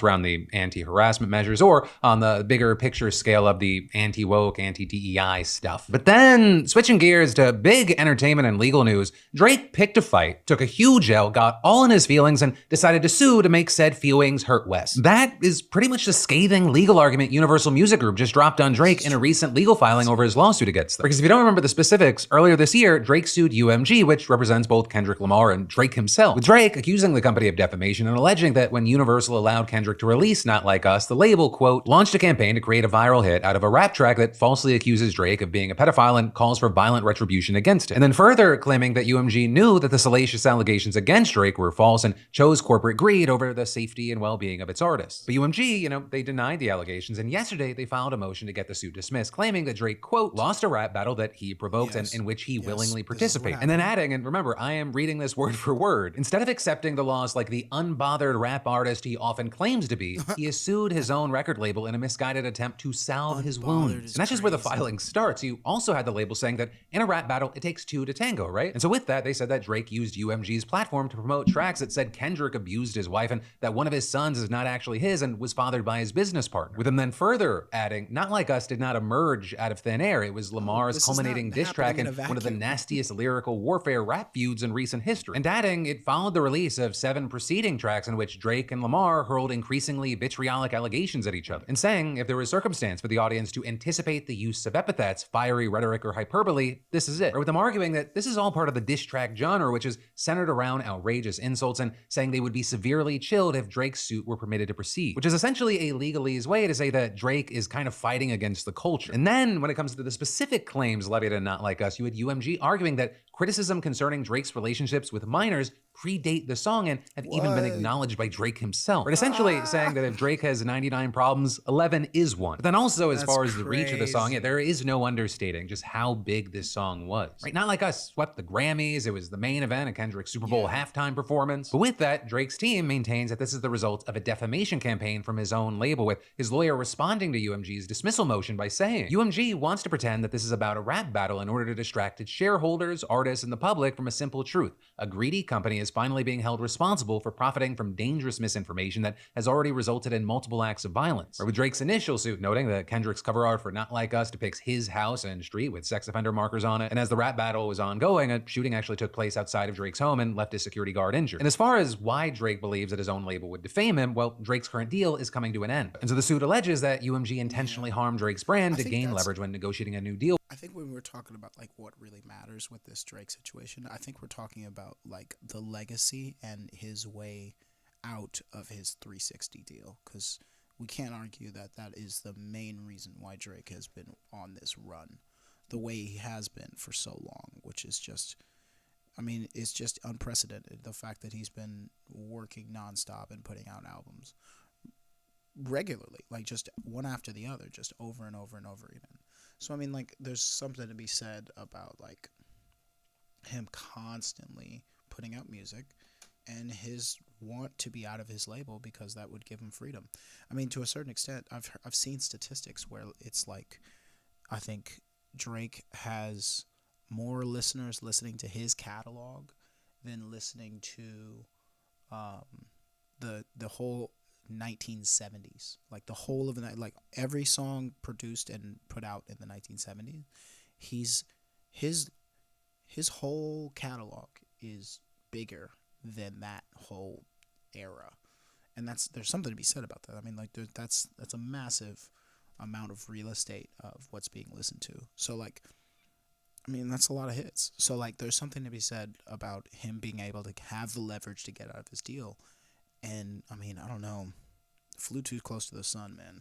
around the anti-harassment measures or on the bigger picture scale of the anti-woke, anti-DEI stuff. But then, switching gears to big entertainment and legal news, Drake picked a fight, took a huge L, got all in his feelings, and decided to sue to make said feelings hurt less. That is pretty much the scathing legal argument Universal Music Group just dropped on Drake in a recent legal filing over his lawsuit against them. Because if you don't remember the specifics, earlier this year, Drake sued UMG, which represents both Kendrick Lamar and Drake himself, with Drake accusing the company of defamation and alleging that when Universal allowed Kendrick to release Not Like Us, the label, quote, launched a campaign to create a viral hit out of a rap track that falsely accuses Drake of being a pedophile and calls for violent retribution against him. And then further claiming that UMG knew that the salacious allegations against Drake were false and chose corporate greed over the safety and well-being of its artists. But UMG, they denied the allegations, and yesterday they filed a motion to get the suit dismissed, claiming that Drake, quote, lost a rap battle that he provoked and in which he willingly participated. And then adding, and remember, I am reading this word for word, instead of accepting the loss like the unbothered rap artist he often claims to be, he has sued his own record label in a misguided attempt to salve his wounds. And that's just where the filing starts. You also had the label saying that in a rap battle, it takes two to tango, right? And so with that, they said that Drake used UMG's platform to promote tracks that said Kendrick abused his wife and that one of his sons is not actually his and was fathered by his business partner. With him then further adding, Not Like Us did not emerge out of thin air. It was Lamar's culminating diss track and one of the nastiest lyrical warfare rap feuds in recent history. And adding, it followed the release of 7 preceding tracks in which Drake and Lamar hurled increasingly vitriolic allegations at each other, and saying if there was circumstance for the audience to anticipate the use of epithets, fiery rhetoric, or hyperbole, this is it. Or with them arguing that this is all part of the diss track genre, which is centered around outrageous insults, and saying they would be severely chilled if Drake's suit were permitted to proceed, which is essentially a legalese way to say that Drake is kind of fighting against the culture. And then when it comes to the specific claims levied at Not Like Us, you had UMG arguing that criticism concerning Drake's relationships with minors predate the song and have even been acknowledged by Drake himself. But essentially saying that if Drake has 99 problems, 11 is one. But then also as far as the reach of the song, there is no understating just how big this song was. Right? Not Like Us swept the Grammys. It was the main event of Kendrick's Super Bowl halftime performance. But with that, Drake's team maintains that this is the result of a defamation campaign from his own label, with his lawyer responding to UMG's dismissal motion by saying, UMG wants to pretend that this is about a rap battle in order to distract its shareholders, artists, and the public from a simple truth. A greedy company is finally being held responsible for profiting from dangerous misinformation that has already resulted in multiple acts of violence. Or with Drake's initial suit noting that Kendrick's cover art for Not Like Us depicts his house and street with sex offender markers on it, and as the rap battle was ongoing, a shooting actually took place outside of Drake's home and left his security guard injured. And as far as why Drake believes that his own label would defame him, well, Drake's current deal is coming to an end. And so the suit alleges that UMG intentionally harmed Drake's brand to gain leverage when negotiating a new deal. I think when we're talking about like what really matters with this Drake situation, I think we're talking about like the legacy and his way out of his 360 deal, because we can't argue that that is the main reason why Drake has been on this run the way he has been for so long, which is just, I mean, it's just unprecedented. The fact that he's been working nonstop and putting out albums regularly, like just one after the other, just over and over and over again. So, I mean, like, there's something to be said about, like, him constantly putting out music and his want to be out of his label because that would give him freedom. I mean, to a certain extent, I've seen statistics where it's like, I think Drake has more listeners listening to his catalog than listening to the whole 1970s, like the whole of the night, like every song produced and put out in the 1970s, his whole catalog is bigger than that whole era, and there's something to be said about that. I mean, like that's a massive amount of real estate of what's being listened to. So like, I mean, that's a lot of hits. So like, there's something to be said about him being able to have the leverage to get out of his deal. And, I mean, I don't know. Flew too close to the sun, man.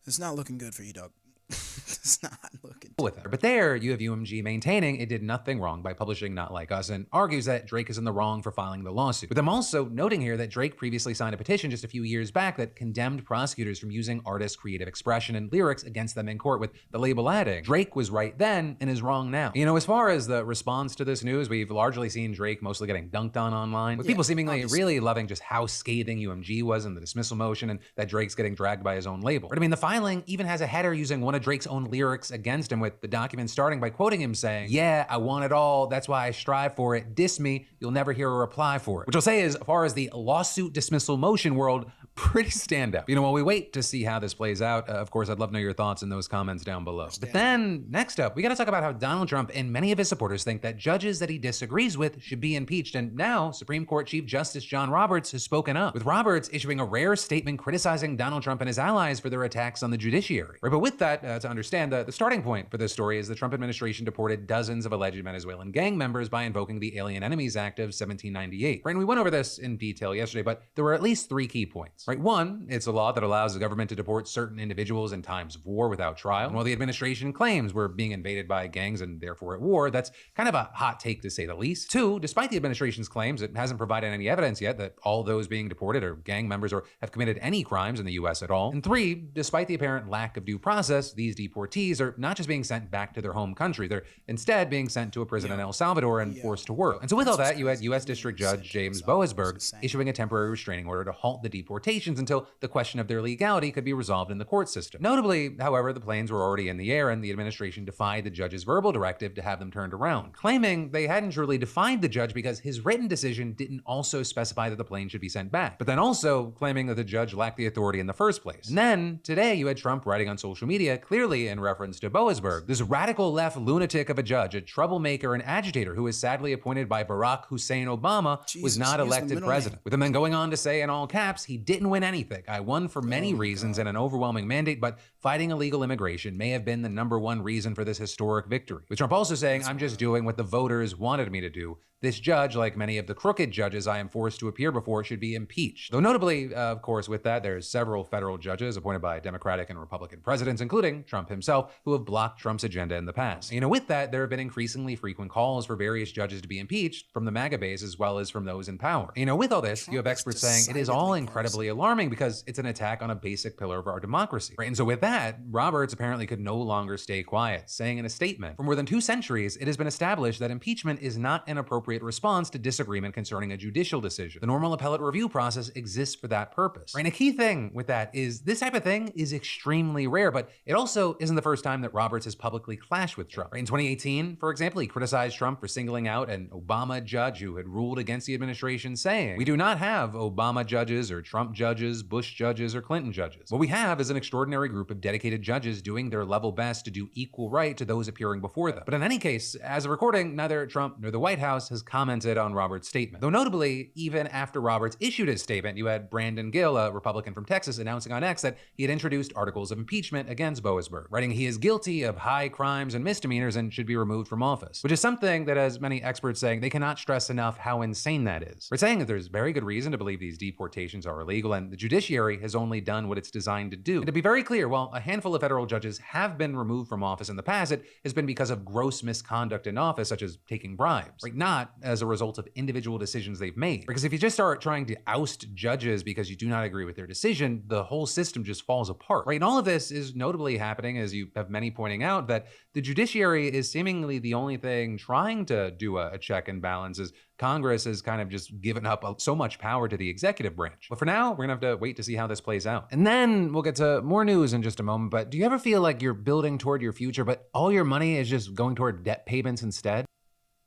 It's not looking good for you, Doug. It's not looking with it. But there, you have UMG maintaining it did nothing wrong by publishing Not Like Us, and argues that Drake is in the wrong for filing the lawsuit. With them also noting here that Drake previously signed a petition just a few years back that condemned prosecutors from using artists' creative expression and lyrics against them in court, with the label adding, Drake was right then and is wrong now. You know, as far as the response to this news, we've largely seen Drake mostly getting dunked on online, with people seemingly really loving just how scathing UMG was in the dismissal motion, and that Drake's getting dragged by his own label. But I mean, the filing even has a header using one of Drake's own lyrics against him, with the document starting by quoting him saying, yeah, I want it all, that's why I strive for it, diss me, you'll never hear a reply for it. Which I'll say is, as far as the lawsuit dismissal motion world, pretty standout. You know, while we wait to see how this plays out, of course, I'd love to know your thoughts in those comments down below. But then, next up, we gotta talk about how Donald Trump and many of his supporters think that judges that he disagrees with should be impeached, and now Supreme Court Chief Justice John Roberts has spoken up, with Roberts issuing a rare statement criticizing Donald Trump and his allies for their attacks on the judiciary. Right, but with that, to understand, the starting point for this story is the Trump administration deported dozens of alleged Venezuelan gang members by invoking the Alien Enemies Act of 1798. Right, and we went over this in detail yesterday, but there were at least 3 key points. Right, one, it's a law that allows the government to deport certain individuals in times of war without trial. And while the administration claims we're being invaded by gangs and therefore at war, that's kind of a hot take to say the least. 2, despite the administration's claims, it hasn't provided any evidence yet that all those being deported are gang members or have committed any crimes in the US at all. And 3, despite the apparent lack of due process, these deportees are not just being sent back to their home country, they're instead being sent to a prison in El Salvador and forced to work. And so with all that, you had US District Judge James Boasberg issuing a temporary restraining order to halt the deportations until the question of their legality could be resolved in the court system. Notably, however, the planes were already in the air and the administration defied the judge's verbal directive to have them turned around, claiming they hadn't truly defied the judge because his written decision didn't also specify that the plane should be sent back, but then also claiming that the judge lacked the authority in the first place. And then, today, you had Trump writing on social media, clearly in reference to Boasberg, this radical left lunatic of a judge, a troublemaker and agitator who was sadly appointed by Barack Hussein Obama, was not elected president. With him then going on to say in all caps, he didn't win anything. I won for many reasons and an overwhelming mandate, but fighting illegal immigration may have been the #1 reason for this historic victory. With Trump also saying, I'm just doing what the voters wanted me to do. This judge, like many of the crooked judges I am forced to appear before, should be impeached. Though notably, of course, with that, there's several federal judges appointed by Democratic and Republican presidents, including Trump himself, who have blocked Trump's agenda in the past. You know, with that, there have been increasingly frequent calls for various judges to be impeached from the MAGA base as well as from those in power. You know, with all this, you have experts saying it is all incredibly alarming because it's an attack on a basic pillar of our democracy. Right? And so with that, Roberts apparently could no longer stay quiet, saying in a statement, for more than 2 centuries, it has been established that impeachment is not an appropriate response to disagreement concerning a judicial decision. The normal appellate review process exists for that purpose. Right? And a key thing with that is this type of thing is extremely rare, but it also isn't the first time that Roberts has publicly clashed with Trump. Right? In 2018, for example, he criticized Trump for singling out an Obama judge who had ruled against the administration, saying, "We do not have Obama judges or Trump judges, Bush judges, or Clinton judges. What we have is an extraordinary group of dedicated judges doing their level best to do equal right to those appearing before them." But in any case, as of recording, neither Trump nor the White House has commented on Roberts' statement. Though notably, even after Roberts issued his statement, you had Brandon Gill, a Republican from Texas, announcing on X that he had introduced articles of impeachment against Boasberg, writing he is guilty of high crimes and misdemeanors and should be removed from office, which is something that has many experts saying they cannot stress enough how insane that is. We're saying that there's very good reason to believe these deportations are illegal, and the judiciary has only done what it's designed to do. And to be very clear, while a handful of federal judges have been removed from office in the past, it has been because of gross misconduct in office, such as taking bribes, right? Not as a result of individual decisions they've made. Because if you just start trying to oust judges because you do not agree with their decision, the whole system just falls apart, right? And all of this is notably happening, as you have many pointing out, that the judiciary is seemingly the only thing trying to do a check and balance, as Congress has kind of just given up so much power to the executive branch. But for now, we're gonna have to wait to see how this plays out. And then we'll get to more news in just a moment, but do you ever feel like you're building toward your future, but all your money is just going toward debt payments instead?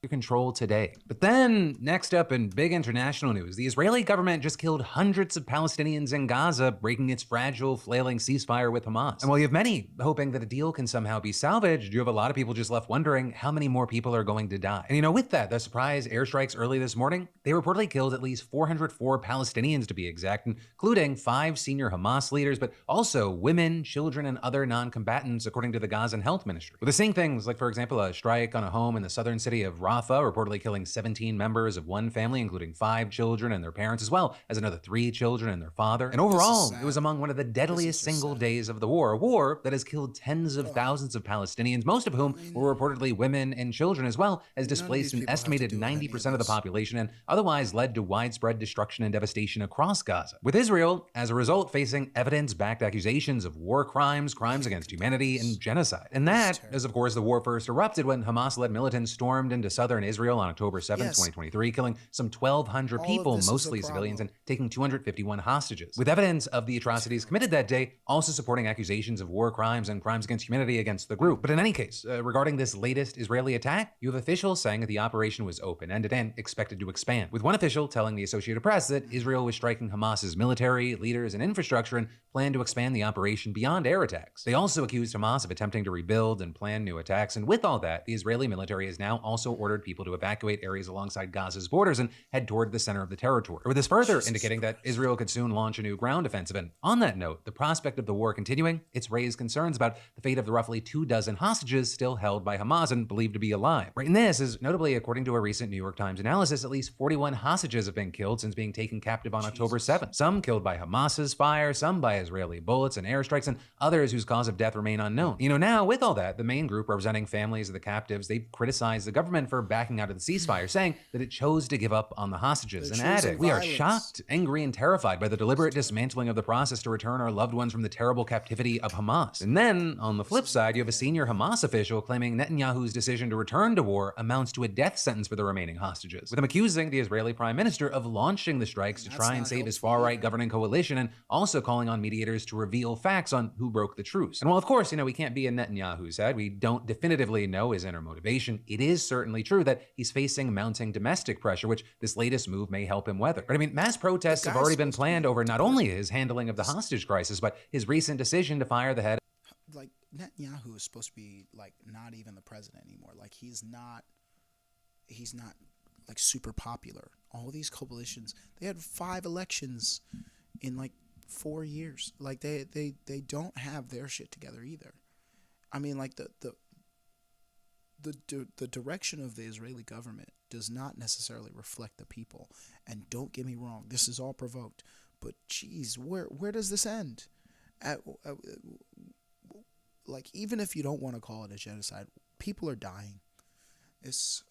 Control today. But then, next up in big international news, the Israeli government just killed hundreds of Palestinians in Gaza, breaking its fragile, flailing ceasefire with Hamas. And while you have many hoping that a deal can somehow be salvaged, you have a lot of people just left wondering how many more people are going to die. And you know, with that, the surprise airstrikes early this morning, they reportedly killed at least 404 Palestinians to be exact, including 5 senior Hamas leaders, but also women, children, and other non-combatants, according to the Gazan Health Ministry. With the same things, like for example, a strike on a home in the southern city of Rafah, reportedly killing 17 members of one family, including 5 children and their parents, as well as another 3 children and their father. And overall, it was among one of the deadliest single days of the war, a war that has killed tens of thousands of Palestinians, most of whom were reportedly women and children, as well as displaced an estimated 90% of the population, and otherwise led to widespread destruction and devastation across Gaza. With Israel, as a result, facing evidence-backed accusations of war crimes, crimes against humanity, and genocide. And that is, of course, the war first erupted when Hamas-led militants stormed into southern southern Israel on October 7th, Yes. 2023, killing some 1,200 All of people, this is a mostly civilians, and problem. taking 251 hostages. With evidence of the atrocities committed that day, also supporting accusations of war crimes and crimes against humanity against the group. But in any case, regarding this latest Israeli attack, you have officials saying that the operation was open-ended and expected to expand, with one official telling the Associated Press that Israel was striking Hamas's military, leaders, and infrastructure and planned to expand the operation beyond air attacks. They also accused Hamas of attempting to rebuild and plan new attacks, and with all that, the Israeli military has now also ordered people to evacuate areas alongside Gaza's borders and head toward the center of the territory. With this further indicating that Israel could soon launch a new ground offensive. And on that note, the prospect of the war continuing, it's raised concerns about the fate of the roughly 24 hostages still held by Hamas and believed to be alive. Right, and this is notably, according to a recent New York Times analysis, at least 41 hostages have been killed since being taken captive on October 7th. Some killed by Hamas's fire, some by Israeli bullets and airstrikes, and others whose cause of death remain unknown. Now, with all that, the main group representing families of the captives, they've criticized the government for backing out of the ceasefire, saying that it chose to give up on the hostages, and added, "We are shocked, angry, and terrified by the deliberate dismantling of the process to return our loved ones from the terrible captivity of Hamas." And then, on the flip side, you have a senior Hamas official claiming Netanyahu's decision to return to war amounts to a death sentence for the remaining hostages, with him accusing the Israeli prime minister of launching the strikes to try and save his far-right governing coalition, and also calling on mediators to reveal facts on who broke the truce. And while, of course, we can't be in Netanyahu's head, we don't definitively know his inner motivation, it is certainly true that he's facing mounting domestic pressure, which this latest move may help him weather. But mass protests have already been planned over not only his handling of the hostage crisis, but his recent decision to fire the head. Like, Netanyahu is supposed to be, like, not even the president anymore. Like, he's not like super popular. All these coalitions, they had 5 elections in like 4 years. Like, they don't have their shit together either. I mean, like, the direction of the Israeli government does not necessarily reflect the people. And don't get me wrong, this is all provoked, but geez, where does this end? Like, even if you don't want to call it a genocide, people are dying. It's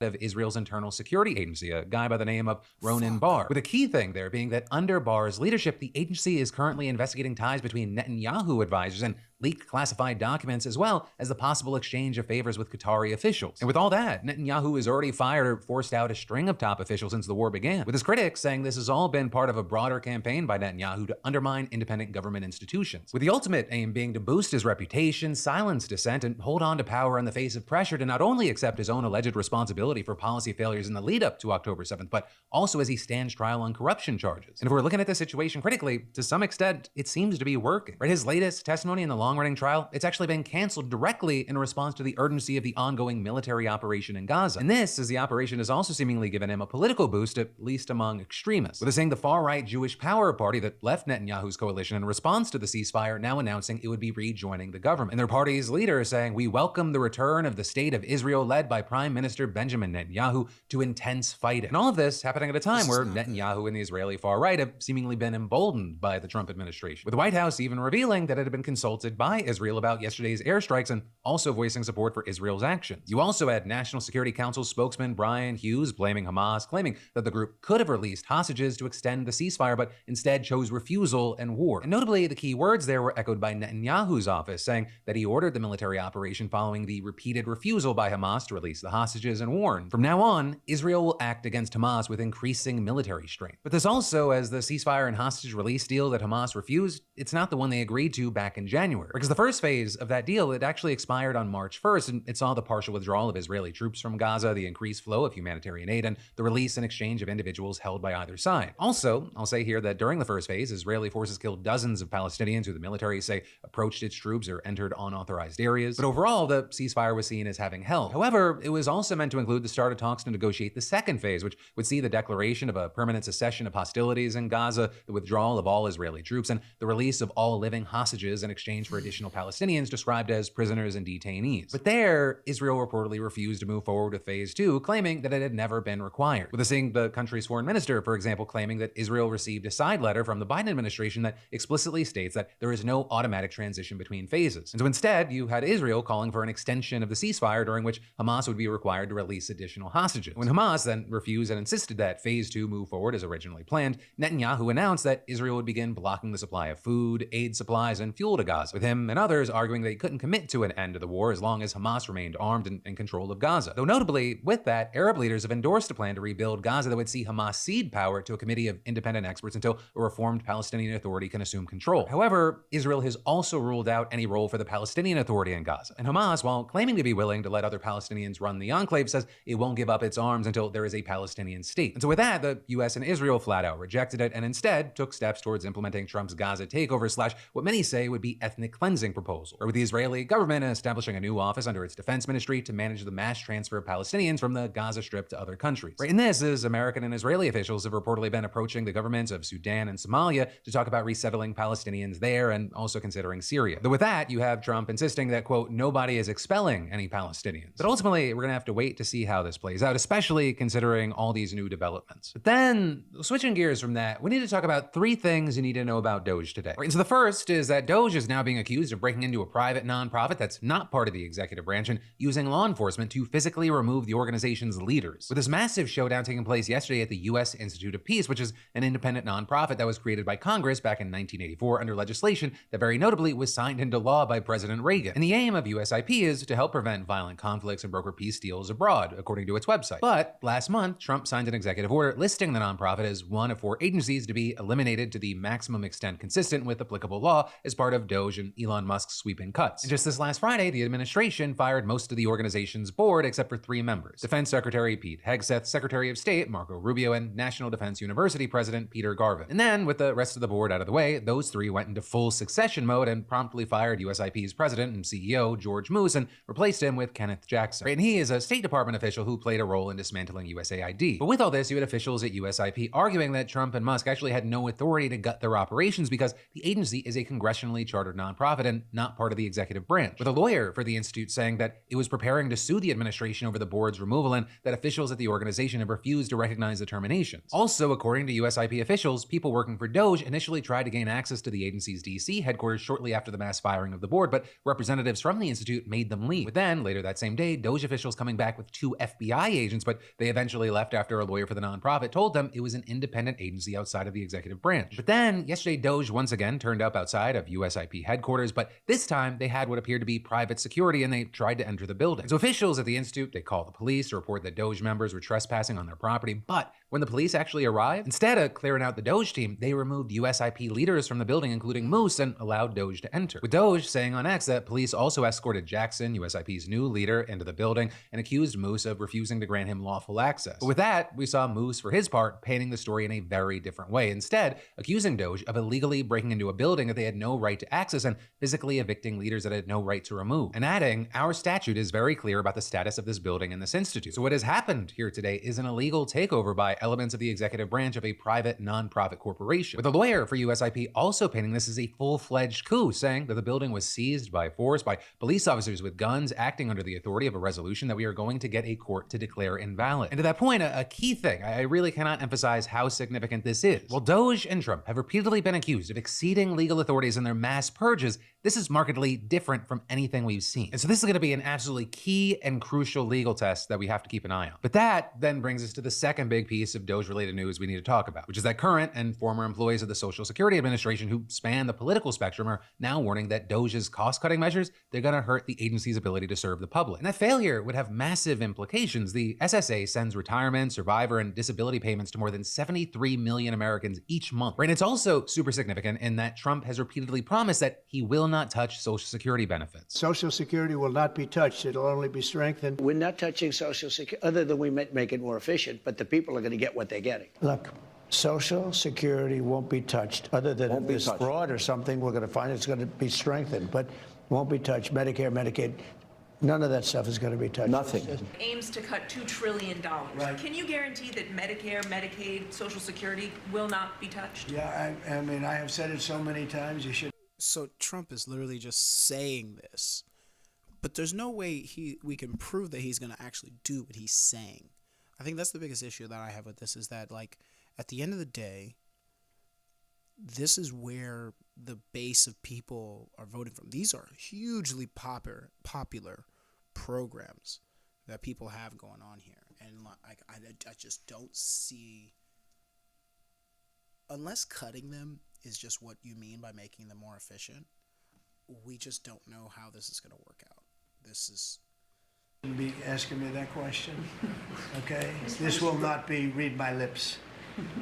of Israel's internal security agency, a guy by the name of Ronen Bar. With a key thing there being that under Bar's leadership, the agency is currently investigating ties between Netanyahu advisors and leaked classified documents, as well as the possible exchange of favors with Qatari officials. And with all that, Netanyahu has already fired or forced out a string of top officials since the war began, with his critics saying this has all been part of a broader campaign by Netanyahu to undermine independent government institutions, with the ultimate aim being to boost his reputation, silence dissent, and hold on to power in the face of pressure to not only accept his own alleged responsibility for policy failures in the lead up to October 7th, but also as he stands trial on corruption charges. And if we're looking at the situation critically, to some extent, it seems to be working. Right? His latest testimony in the long-running trial, it's actually been canceled directly in response to the urgency of the ongoing military operation in Gaza. And this, as the operation has also seemingly given him a political boost, at least among extremists, with saying the far-right Jewish Power Party that left Netanyahu's coalition in response to the ceasefire now announcing it would be rejoining the government. And their party's leader saying, "We welcome the return of the state of Israel led by Prime Minister Benjamin Netanyahu to intense fighting." And all of this happening at a time where Netanyahu and the Israeli far-right have seemingly been emboldened by the Trump administration, with the White House even revealing that it had been consulted by Israel about yesterday's airstrikes and also voicing support for Israel's actions. You also had National Security Council spokesman Brian Hughes blaming Hamas, claiming that the group could have released hostages to extend the ceasefire, but instead chose refusal and war. And notably, the key words there were echoed by Netanyahu's office, saying that he ordered the military operation following the repeated refusal by Hamas to release the hostages and warned, from now on, Israel will act against Hamas with increasing military strength. But this also, as the ceasefire and hostage release deal that Hamas refused, it's not the one they agreed to back in January. Because the first phase of that deal, it actually expired on March 1st, and it saw the partial withdrawal of Israeli troops from Gaza, the increased flow of humanitarian aid, and the release and exchange of individuals held by either side. Also, I'll say here that during the first phase, Israeli forces killed dozens of Palestinians who the military say approached its troops or entered unauthorized areas. But overall, the ceasefire was seen as having held. However, it was also meant to include the start of talks to negotiate the second phase, which would see the declaration of a permanent cessation of hostilities in Gaza, the withdrawal of all Israeli troops, and the release of all living hostages in exchange for additional Palestinians described as prisoners and detainees. But there, Israel reportedly refused to move forward with phase 2, claiming that it had never been required, with the country's foreign minister, for example, claiming that Israel received a side letter from the Biden administration that explicitly states that there is no automatic transition between phases. And so instead, you had Israel calling for an extension of the ceasefire during which Hamas would be required to release additional hostages. When Hamas then refused and insisted that phase 2 move forward as originally planned, Netanyahu announced that Israel would begin blocking the supply of food, aid supplies, and fuel to Gaza, with him and others arguing they couldn't commit to an end to the war as long as Hamas remained armed and in control of Gaza. Though notably, with that, Arab leaders have endorsed a plan to rebuild Gaza that would see Hamas cede power to a committee of independent experts until a reformed Palestinian Authority can assume control. However, Israel has also ruled out any role for the Palestinian Authority in Gaza. And Hamas, while claiming to be willing to let other Palestinians run the enclave, says it won't give up its arms until there is a Palestinian state. And so with that, the US and Israel flat out rejected it and instead took steps towards implementing Trump's Gaza takeover / what many say would be ethnic cleansing proposal, or with the Israeli government establishing a new office under its defense ministry to manage the mass transfer of Palestinians from the Gaza Strip to other countries. Right, and this is American and Israeli officials have reportedly been approaching the governments of Sudan and Somalia to talk about resettling Palestinians there and also considering Syria. Though with that, you have Trump insisting that, quote, nobody is expelling any Palestinians. But ultimately, we're going to have to wait to see how this plays out, especially considering all these new developments. But then, switching gears from that, we need to talk about 3 things you need to know about Doge today. Right, and so the first is that Doge is now being accused of breaking into a private nonprofit that's not part of the executive branch and using law enforcement to physically remove the organization's leaders. With this massive showdown taking place yesterday at the U.S. Institute of Peace, which is an independent nonprofit that was created by Congress back in 1984 under legislation that very notably was signed into law by President Reagan. And the aim of USIP is to help prevent violent conflicts and broker peace deals abroad, according to its website. But last month, Trump signed an executive order listing the nonprofit as one of 4 agencies to be eliminated to the maximum extent consistent with applicable law as part of Doge and Elon Musk's sweeping cuts. And just this last Friday, the administration fired most of the organization's board except for 3 members: Defense Secretary Pete Hegseth, Secretary of State Marco Rubio, and National Defense University President Peter Garvin. And then, with the rest of the board out of the way, those 3 went into full succession mode and promptly fired USIP's president and CEO George Moose and replaced him with Kenneth Jackson. Right, and he is a State Department official who played a role in dismantling USAID. But with all this, you had officials at USIP arguing that Trump and Musk actually had no authority to gut their operations because the agency is a congressionally chartered nonprofit and not part of the executive branch, with a lawyer for the institute saying that it was preparing to sue the administration over the board's removal and that officials at the organization have refused to recognize the terminations. Also, according to USIP officials, people working for Doge initially tried to gain access to the agency's DC headquarters shortly after the mass firing of the board, but representatives from the institute made them leave. With then, later that same day, Doge officials coming back with 2 FBI agents, but they eventually left after a lawyer for the nonprofit told them it was an independent agency outside of the executive branch. But then, yesterday, Doge once again turned up outside of USIP headquarters, but this time they had what appeared to be private security and they tried to enter the building. So officials at the institute, they called the police to report that Doge members were trespassing on their property, but when the police actually arrived, instead of clearing out the Doge team, they removed USIP leaders from the building, including Moose, and allowed Doge to enter. With Doge saying on X that police also escorted Jackson, USIP's new leader, into the building and accused Moose of refusing to grant him lawful access. But with that, we saw Moose, for his part, painting the story in a very different way, instead accusing Doge of illegally breaking into a building that they had no right to access and physically evicting leaders that had no right to remove. And adding, our statute is very clear about the status of this building and this institute. So what has happened here today is an illegal takeover by elements of the executive branch of a private nonprofit corporation. With a lawyer for USIP also painting this as a full-fledged coup, saying that the building was seized by force by police officers with guns acting under the authority of a resolution that we are going to get a court to declare invalid. And to that point, a key thing, I really cannot emphasize how significant this is. While Doge and Trump have repeatedly been accused of exceeding legal authorities in their mass purges, this is markedly different from anything we've seen. And so this is going to be an absolutely key and crucial legal test that we have to keep an eye on. But that then brings us to the second big piece of Doge-related news we need to talk about, which is that current and former employees of the Social Security Administration who span the political spectrum are now warning that Doge's cost-cutting measures, they're going to hurt the agency's ability to serve the public. And that failure would have massive implications. The SSA sends retirement, survivor, and disability payments to more than 73 million Americans each month. Right? And it's also super significant in that Trump has repeatedly promised that he will not touch Social Security benefits. Social Security will not be touched. It'll only be strengthened. We're not touching Social Security, other than we make it more efficient, but the people are going to get what they're getting. Look, Social Security won't be touched. Other than if there's fraud or something, we're going to find it's going to be strengthened, but won't be touched. Medicare, Medicaid, none of that stuff is going to be touched. Nothing. Aims to cut $2 trillion. Right. Can you guarantee that Medicare, Medicaid, Social Security will not be touched? Yeah, I mean, I have said it so many times, you should. So Trump is literally just saying this, but there's no way we can prove that he's going to actually do what he's saying. I think that's the biggest issue that I have with this, is that, like, at the end of the day, this is where the base of people are voting from. These are hugely popular programs that people have going on here. And like, I just don't see, unless cutting them is just what you mean by making them more efficient, we just don't know how this is going to work out. This is Be asking me that question, okay? This will not be read my lips.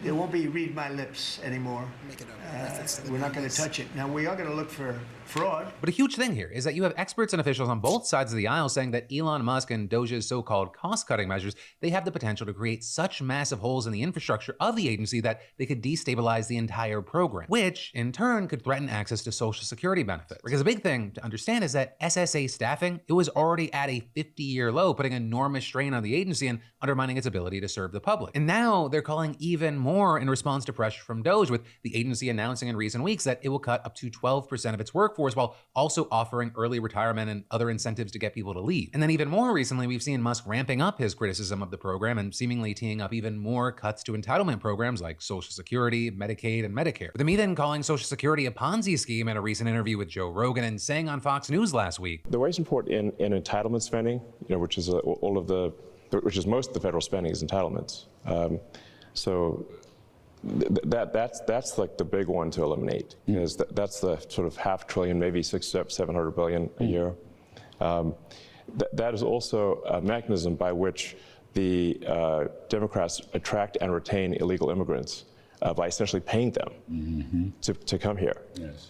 It won't be read my lips anymore. make it a reference to the We're not going movies. to touch it. Now, we are going to look for fraud. But a huge thing here is that you have experts and officials on both sides of the aisle saying that Elon Musk and Doge's so-called cost-cutting measures, they have the potential to create such massive holes in the infrastructure of the agency that they could destabilize the entire program, which in turn could threaten access to Social Security benefits. Because a big thing to understand is that SSA staffing, it was already at a 50-year low, putting enormous strain on the agency and undermining its ability to serve the public. And now they're calling even more in response to pressure from Doge, with the agency announcing in recent weeks that it will cut up to 12% of its workforce while also offering early retirement and other incentives to get people to leave. And then even more recently, we've seen Musk ramping up his criticism of the program and seemingly teeing up even more cuts to entitlement programs like Social Security, Medicaid, and Medicare. With him even calling Social Security a Ponzi scheme in a recent interview with Joe Rogan and saying on Fox News last week, The wage report in entitlement spending, which is which is most of the federal spending is entitlements. So that's like the big one to eliminate, because that's the sort of $500 billion, maybe $700 billion a year. That is also a mechanism by which the Democrats attract and retain illegal immigrants. By essentially paying them to come here,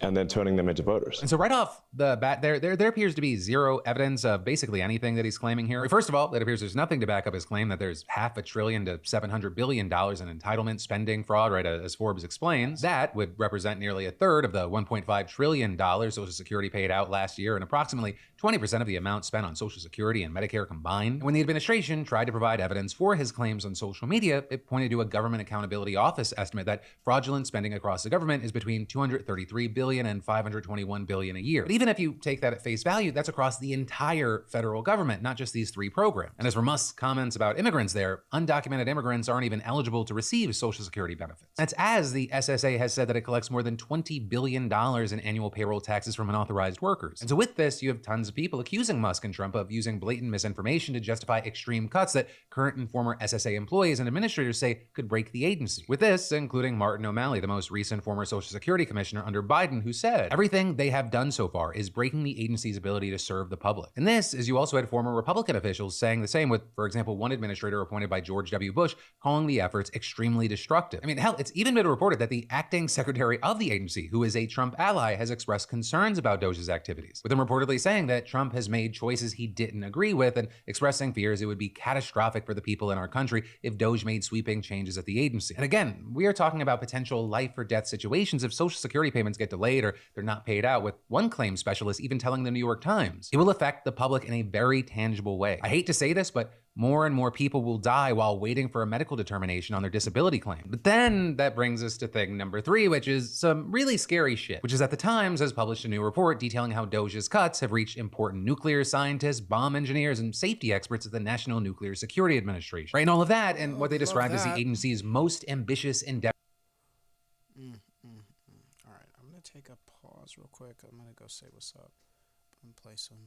and then turning them into voters. And so right off the bat, there appears to be zero evidence of basically anything that he's claiming here. First of all, it appears there's nothing to back up his claim that there's $500 billion to $700 billion in entitlement spending fraud, right, as Forbes explains. That would represent nearly a third of the $1.5 trillion Social Security paid out last year and approximately 20% of the amount spent on Social Security and Medicare combined. And when the administration tried to provide evidence for his claims on social media, it pointed to a Government Accountability Office estimate that fraudulent spending across the government is between $233 billion and $521 billion a year. But even if you take that at face value, that's across the entire federal government, not just these three programs. And as for Musk's comments about immigrants there, undocumented immigrants aren't even eligible to receive Social Security benefits. That's as the SSA has said that it collects more than $20 billion in annual payroll taxes from unauthorized workers. And so with this, you have tons of people accusing Musk and Trump of using blatant misinformation to justify extreme cuts that current and former SSA employees and administrators say could break the agency. With this, including Martin O'Malley, the most recent former Social Security commissioner under Biden, who said, everything they have done so far is breaking the agency's ability to serve the public. And this is you also had former Republican officials saying the same, with, for example, one administrator appointed by George W. Bush calling the efforts extremely destructive. I mean, hell, it's even been reported that the acting secretary of the agency, who is a Trump ally, has expressed concerns about Doge's activities, with him reportedly saying that Trump has made choices he didn't agree with and expressing fears it would be catastrophic for the people in our country if Doge made sweeping changes at the agency. And again, we are talking about potential life or death situations if Social Security payments get delayed or they're not paid out, with one claims specialist even telling the New York Times it will affect the public in a very tangible way. I hate to say this, but more and more people will die while waiting for a medical determination on their disability claim. But then that brings us to thing number 3, which is some really scary shit, which is that the Times has published a new report detailing how Doge's cuts have reached important nuclear scientists, bomb engineers, and safety experts at the National Nuclear Security Administration. Right, and all of that, and what they described as the agency's most ambitious endeavor. All right, I'm gonna take a pause real quick. I'm gonna go say what's up and play some.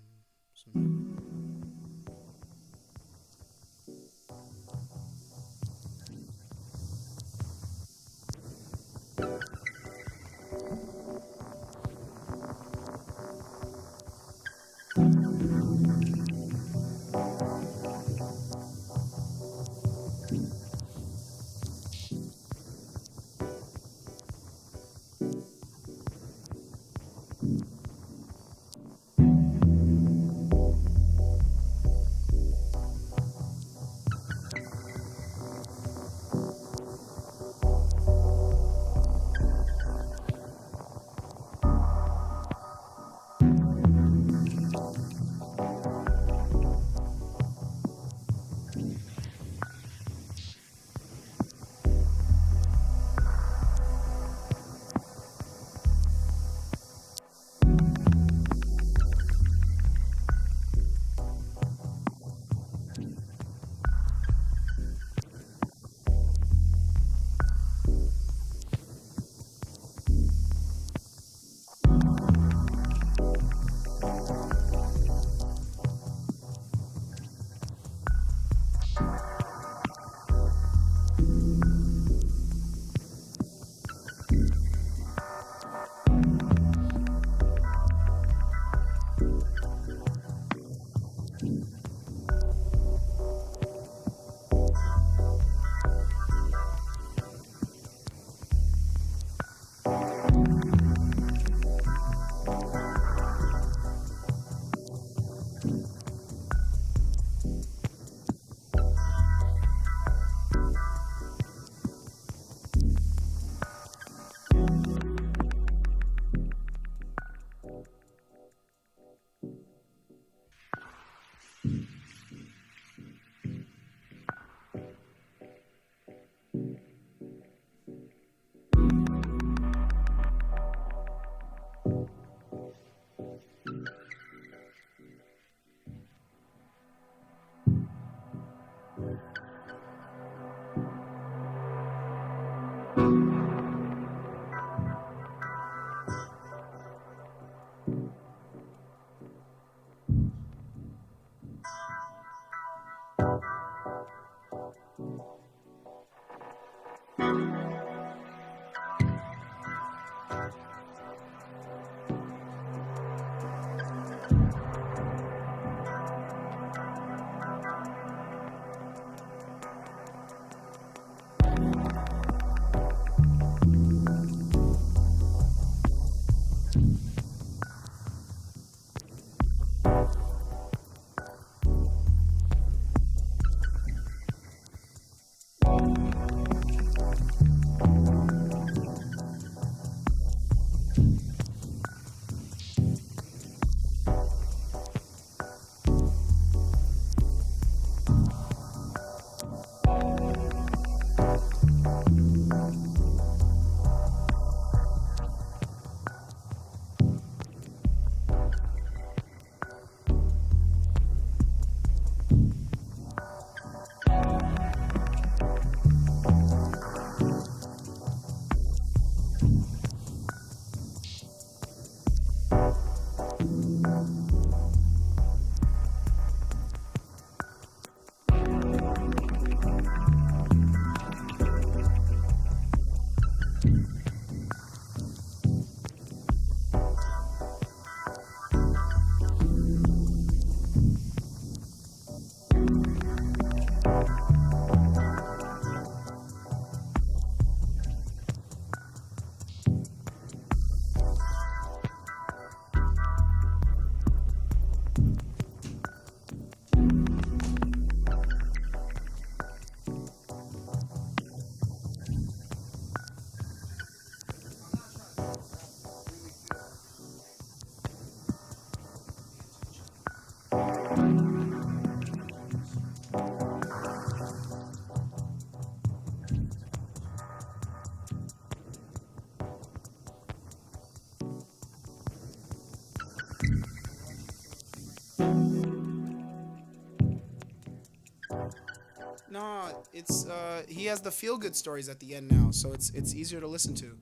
No, it's he has the feel good stories at the end now, so it's easier to listen to.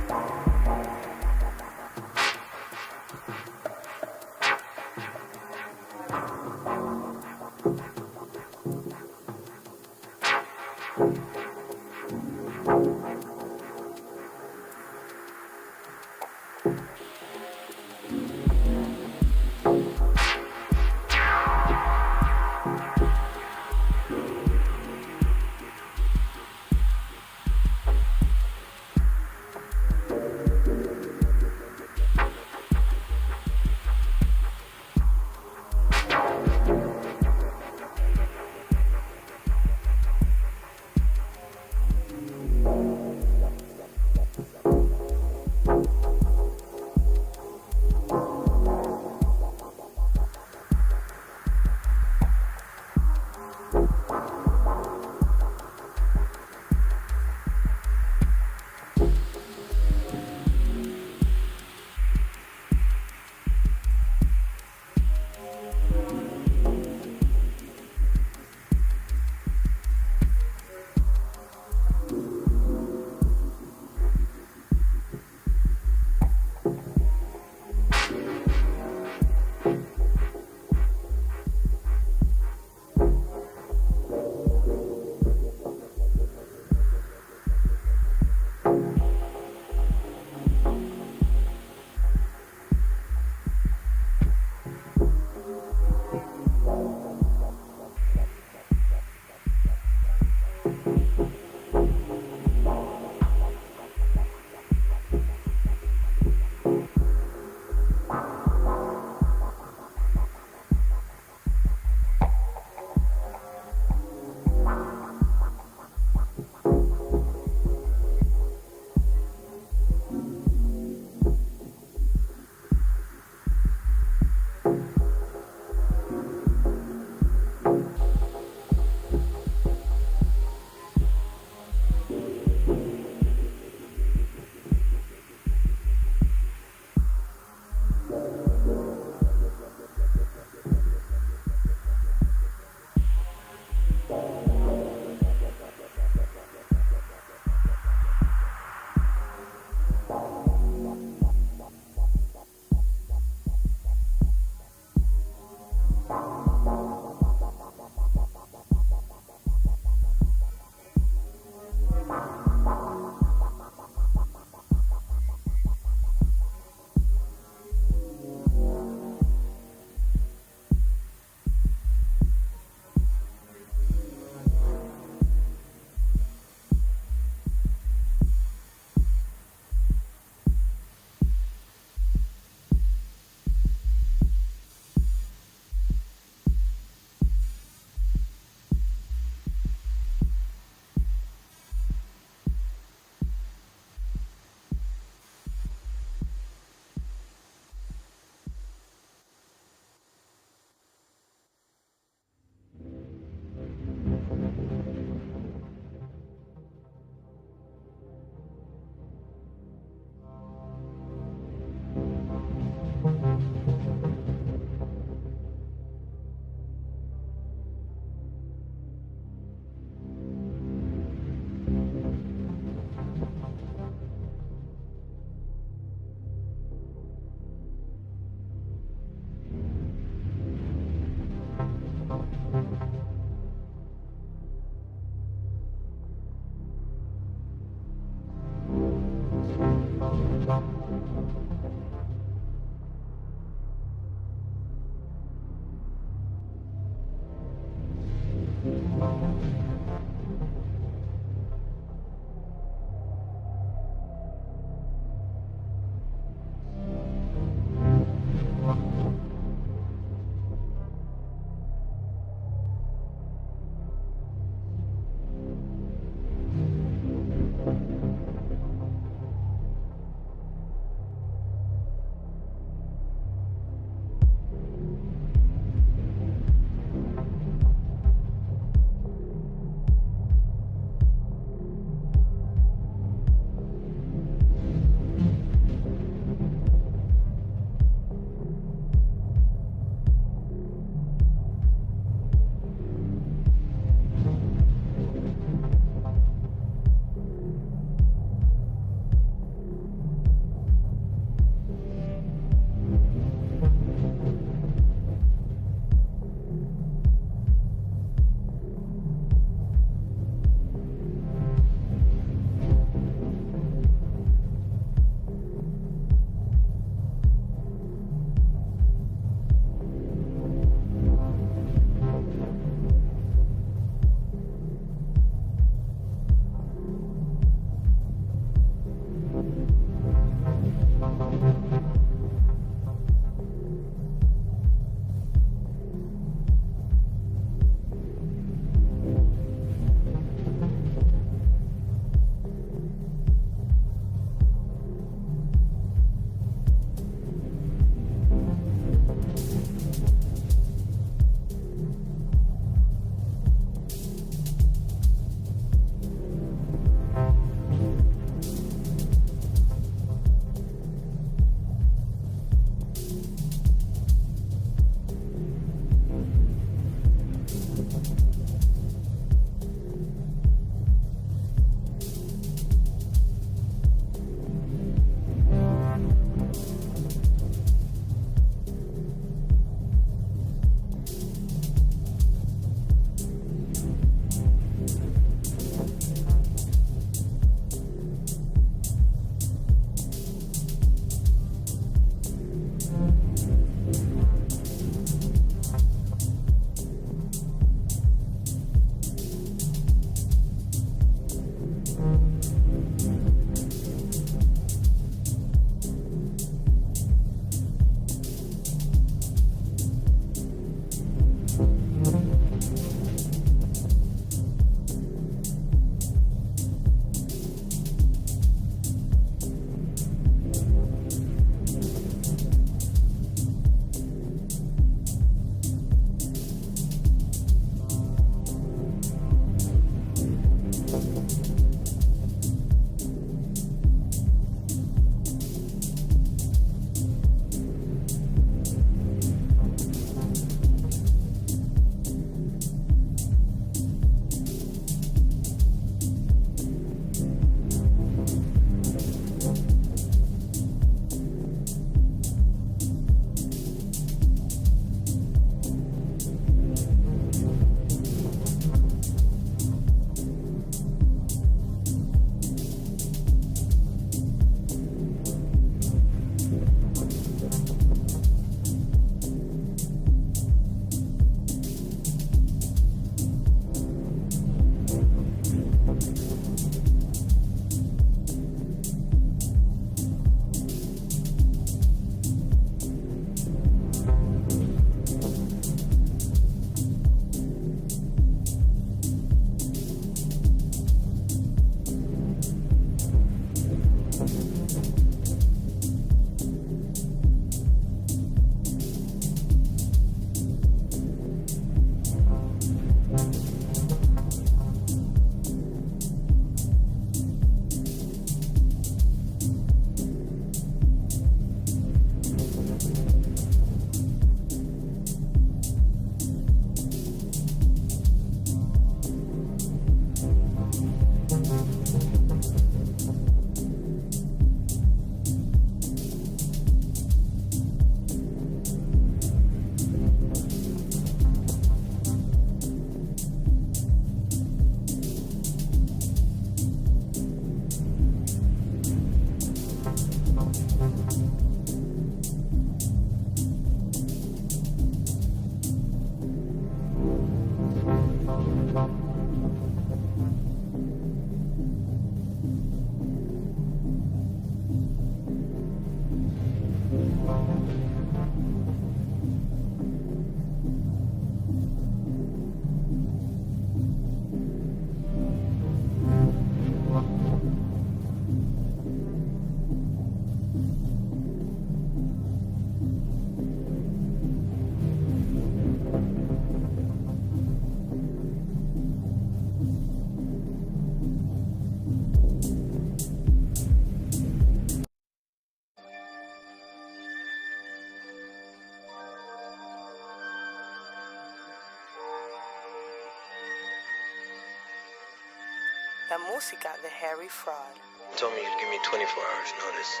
La música de Harry Fraud. Told me you'd give me 24 hours notice.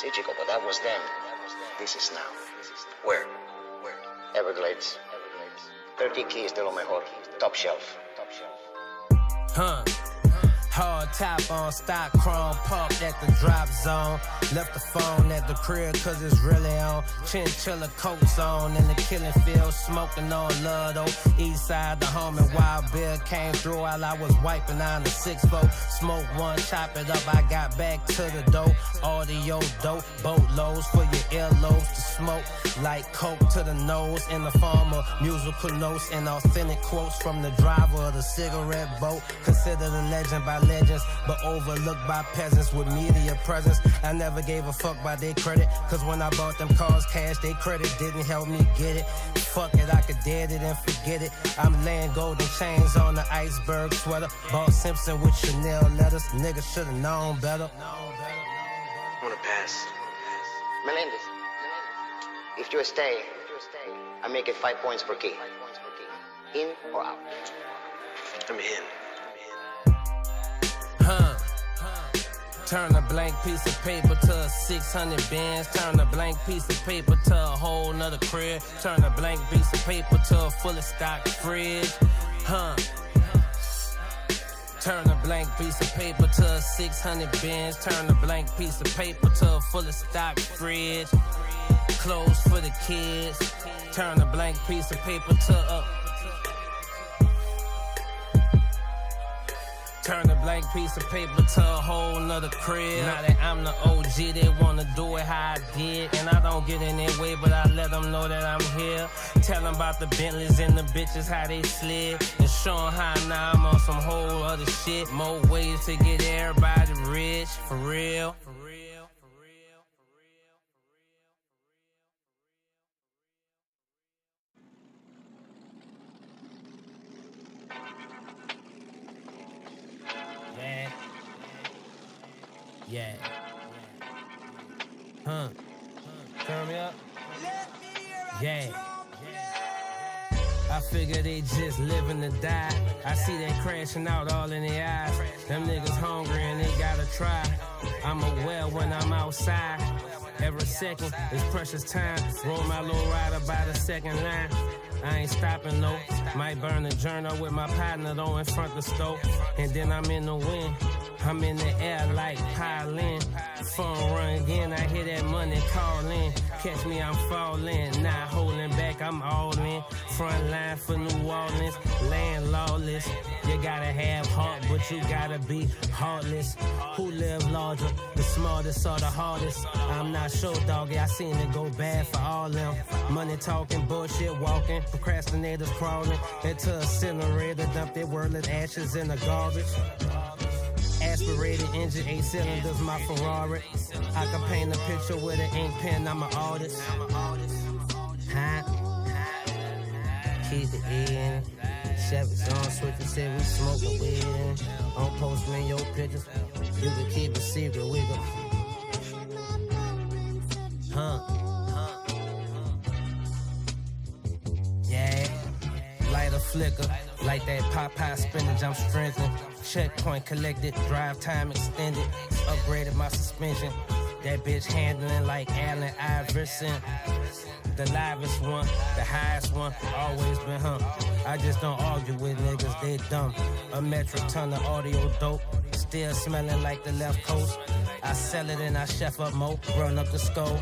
Sí, chico, but that was then. This is now. Where? Everglades. 30 keys de lo mejor. Top shelf. Huh. Hard top on stock, chrome parked at the drop zone. Left the phone at the crib cause it's really on. Chinchilla coats on in the killing field, smoking on Ludlow. East side, the home and Wild Bill came through while I was wiping on the 6-4. Smoke one, chop it up, I got back to the dough. Audio dope, boatloads for your earlobes to smoke. Like coke to the nose in the form of musical notes and authentic quotes from the driver of the cigarette boat. Considered a legend by legends, but overlooked by peasants with media presence. I never gave a fuck by their credit, cause when I bought them cars cash, they credit didn't help me get it. Fuck it, I could dead it and forget it. I'm laying golden chains on the iceberg sweater. Bought Simpson with Chanel letters. Nigga should've known better. I wanna pass. Melendez, if you stay, I make it 5 points per key. In or out? I'm in. Huh. Turn a blank piece of paper to a 600 bands. Turn a blank piece of paper to a whole nother crib. Turn a blank piece of paper to a fully stocked fridge. Huh. Turn a blank piece of paper to a 600 bands. Turn a blank piece of paper to a fully stocked fridge. Clothes for the kids. Turn a blank piece of paper to a... Turn a blank piece of paper to a whole nother crib. Now that I'm the OG, they wanna do it how I did. And I don't get in their way, but I let them know that I'm here. Tell them about the Bentleys and the bitches, how they slid. And show them how now I'm on some whole other shit. More ways to get everybody rich, for real. Yeah. Huh. Turn me up. Yeah. I figure they just living to die. I see that crashing out all in their eyes. Them niggas hungry and they gotta try. I'm aware when I'm outside. Every second is precious time. Roll my low rider by the second line. I ain't stopping though. Might burn a journal with my partner though in front of the stove. And then I'm in the wind. I'm in the air like piling. Phone run again, I hear that money calling. Catch me, I'm falling. Not holding back, I'm all in. Front line for New Orleans, laying lawless. You gotta have heart, but you gotta be heartless. Who live larger, the smartest or the hardest? I'm not sure, doggy, I seen it go bad for all them. Money talking, bullshit walking, procrastinators crawling into a incinerator, dump their worthless ashes in the garbage. Aspirated engine, 8 cylinders, my Ferrari. I can paint a picture with an ink pen, I'm an artist. Huh? Keep the E in it. Chevy's on, switch said we smoking weed in it. Don't post me in your pictures. You can keep a secret, we go. Huh? Yeah. Light a flicker, like that Popeye spinach, I'm strengthened. Checkpoint collected, drive time extended. Upgraded my suspension. That bitch handling like Allen Iverson. The livest one, the highest one, always been hung. I just don't argue with niggas, they dumb. A metric ton of audio dope, still smelling like the left coast. I sell it and I chef up more, run up the scope.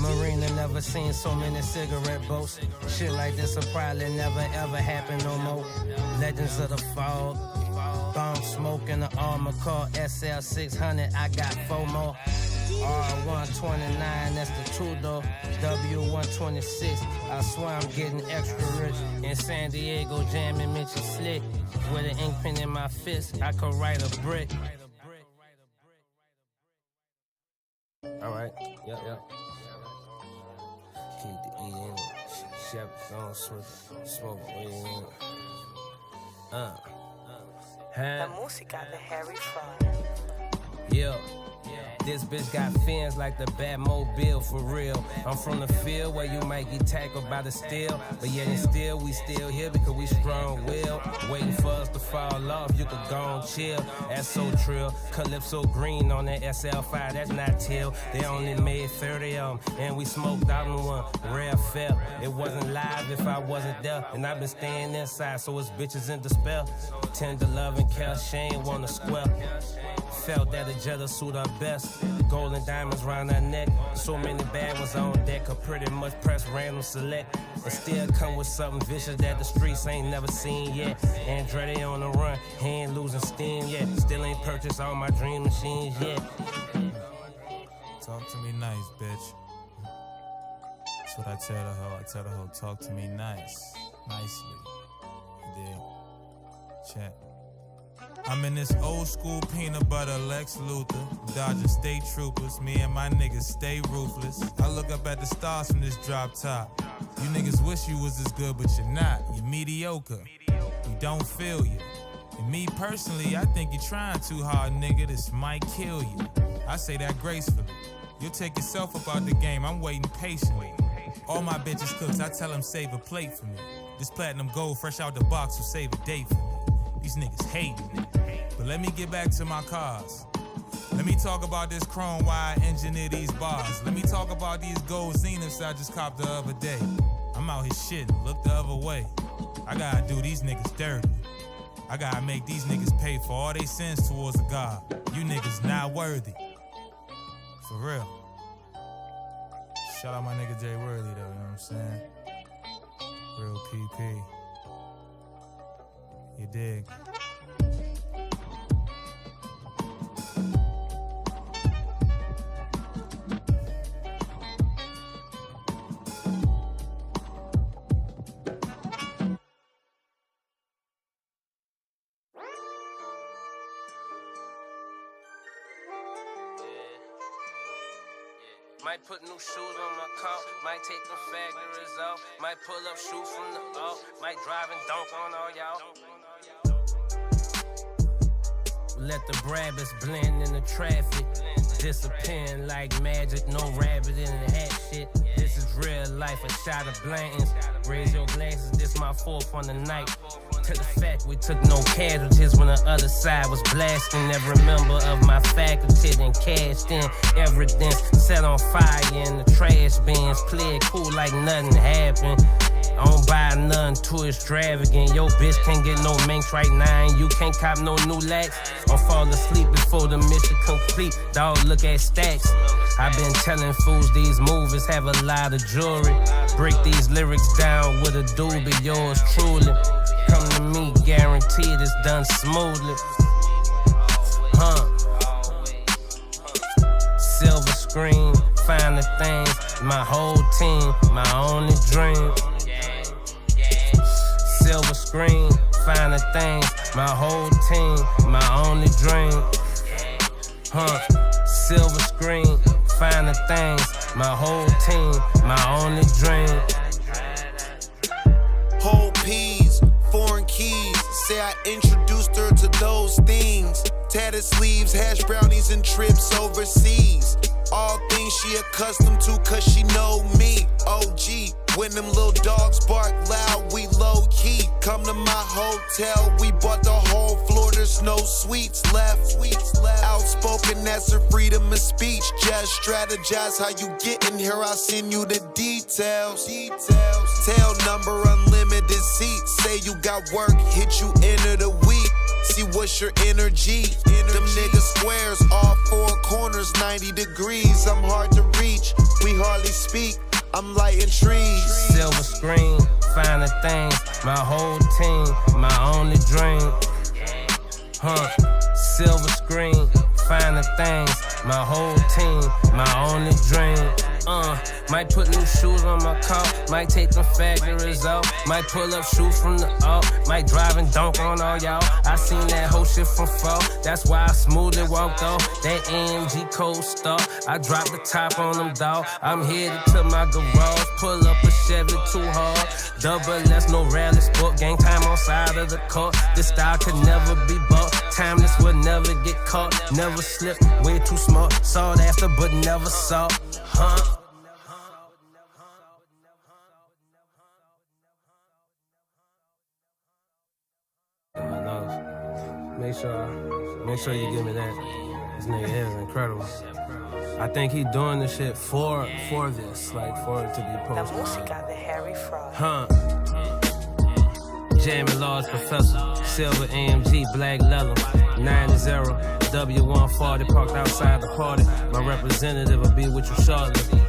Marina never seen so many cigarette boats. Shit like this will probably never ever happen no more. Legends of the Fog. Bomb smoke in the armor car SL600, I got 4 more. R129, that's the 2 door. W126, I swear I'm getting extra rich. In San Diego, jamming Mitchell Slick. With an ink pen in my fist, I could write a brick. Alright, yep. Keep the E in it. Chev's on, smoke weed in it. La música de Harry Fraud. Yeah. This bitch got fins like the Batmobile, for real. I'm from the field where you might get tackled by the steel, but yet and still, we still here because we strong-willed. Waiting for us to fall off, you could go and chill. That's so trill. Calypso green on that SL5, that's not till. They only made 30 of them, and we smoked out in one. Rare felt, it wasn't live if I wasn't there. And I've been staying inside, so it's bitches in despair. Tender love and care, she ain't wanna square. Felt that a jealous suit our best. Golden diamonds round her neck. So many bad ones on deck. Could pretty much press random select. And still come with something vicious that the streets ain't never seen yet. Andretti on the run, he ain't losing steam yet. Still ain't purchased all my dream machines yet. Talk to me nice, bitch. That's what I tell the hoe. I tell the hoe, talk to me nice. Nicely. You dig? Check. I'm in this old school peanut butter Lex Luthor, dodging state troopers. Me and my niggas stay ruthless. I look up at the stars from this drop top. You niggas wish you was as good, but you're not. You're mediocre. We don't feel you. And me personally, I think you're trying too hard, nigga. This might kill you. I say that gracefully. You'll take yourself up out the game. I'm waiting patiently. All my bitches cooks, I tell them save a plate for me. This platinum gold fresh out the box will save a date for me. These niggas hate me. But let me get back to my cars. Let me talk about this chrome wire engineer these bars. Let me talk about these gold Zeniths I just copped the other day. I'm out here shitting, look the other way. I gotta do these niggas dirty. I gotta make these niggas pay for all they sins towards a God. You niggas not worthy. For real. Shout out my nigga Jay Worthy though, you know what I'm saying? Real PP. You dig? Might put new shoes on my car, might take the factories off, might pull up shoes from the off, might drive and dunk on all y'all. Let the Brabbits blend in the traffic, disappearing like magic, no rabbit in the hat shit. This is real life, a shot of Blanton's. Raise your glasses, this my fourth on the night. To the fact we took no casualties when the other side was blasting. Every member of my faculty then cashed in evidence, set on fire in the trash bins. Play it cool like nothing happened. I don't buy nothing too extravagant. Yo bitch can't get no minks right now, and you can't cop no new lax. Or fall asleep before the mission complete. Dog, look at stacks. I've been telling fools these movies have a lot of jewelry. Break these lyrics down with a doobie, yours truly. Come to me, guaranteed it's done smoothly. Silver screen, finer things. My whole team, my only dream. Silver screen, finer things. My whole team, my only dream. Silver screen, finer things. My whole team, my only dream. Whole peas, foreign keys. Say I introduced her to those things. Tatted sleeves, hash brownies, and trips overseas. All things she accustomed to, cause she know me. OG. When them little dogs bark loud, we low key. Come to my hotel, we bought the whole floor, there's no suites left. Outspoken, that's her freedom of speech. Just strategize how you get in here, I'll send you the details. Tail number, unlimited seats. Say you got work, hit you end of the week. See what's your energy. Them niggas squares, all four corners, 90 degrees. I'm hard to reach, we hardly speak. I'm lighting trees. Silver screen, finer things. My whole team, my only dream. Silver screen, finer things. My whole team, my only dream. Might put new shoes on my car, might take the factories out, might pull up shoes from the up, might drive and dunk on all y'all. I seen that whole shit from far, that's why I smoothly walked off that AMG Coaster. I dropped the top on them, dawg. I'm headed to my garage, pull up a Chevy too hard. Double S, no rally sport, gang time on side of the court. This style could never be bought, timeless will never get caught. Never slip, way too smart, sought after but never saw, huh? Make sure you give me that. This nigga here is incredible. I think he doing this shit for this, like for it to be posted. La música de Harry Fraud. Huh? Jamie Large Professor, Silver AMG, Black Leather, 90 W140 parked outside the party. My representative will be with you shortly.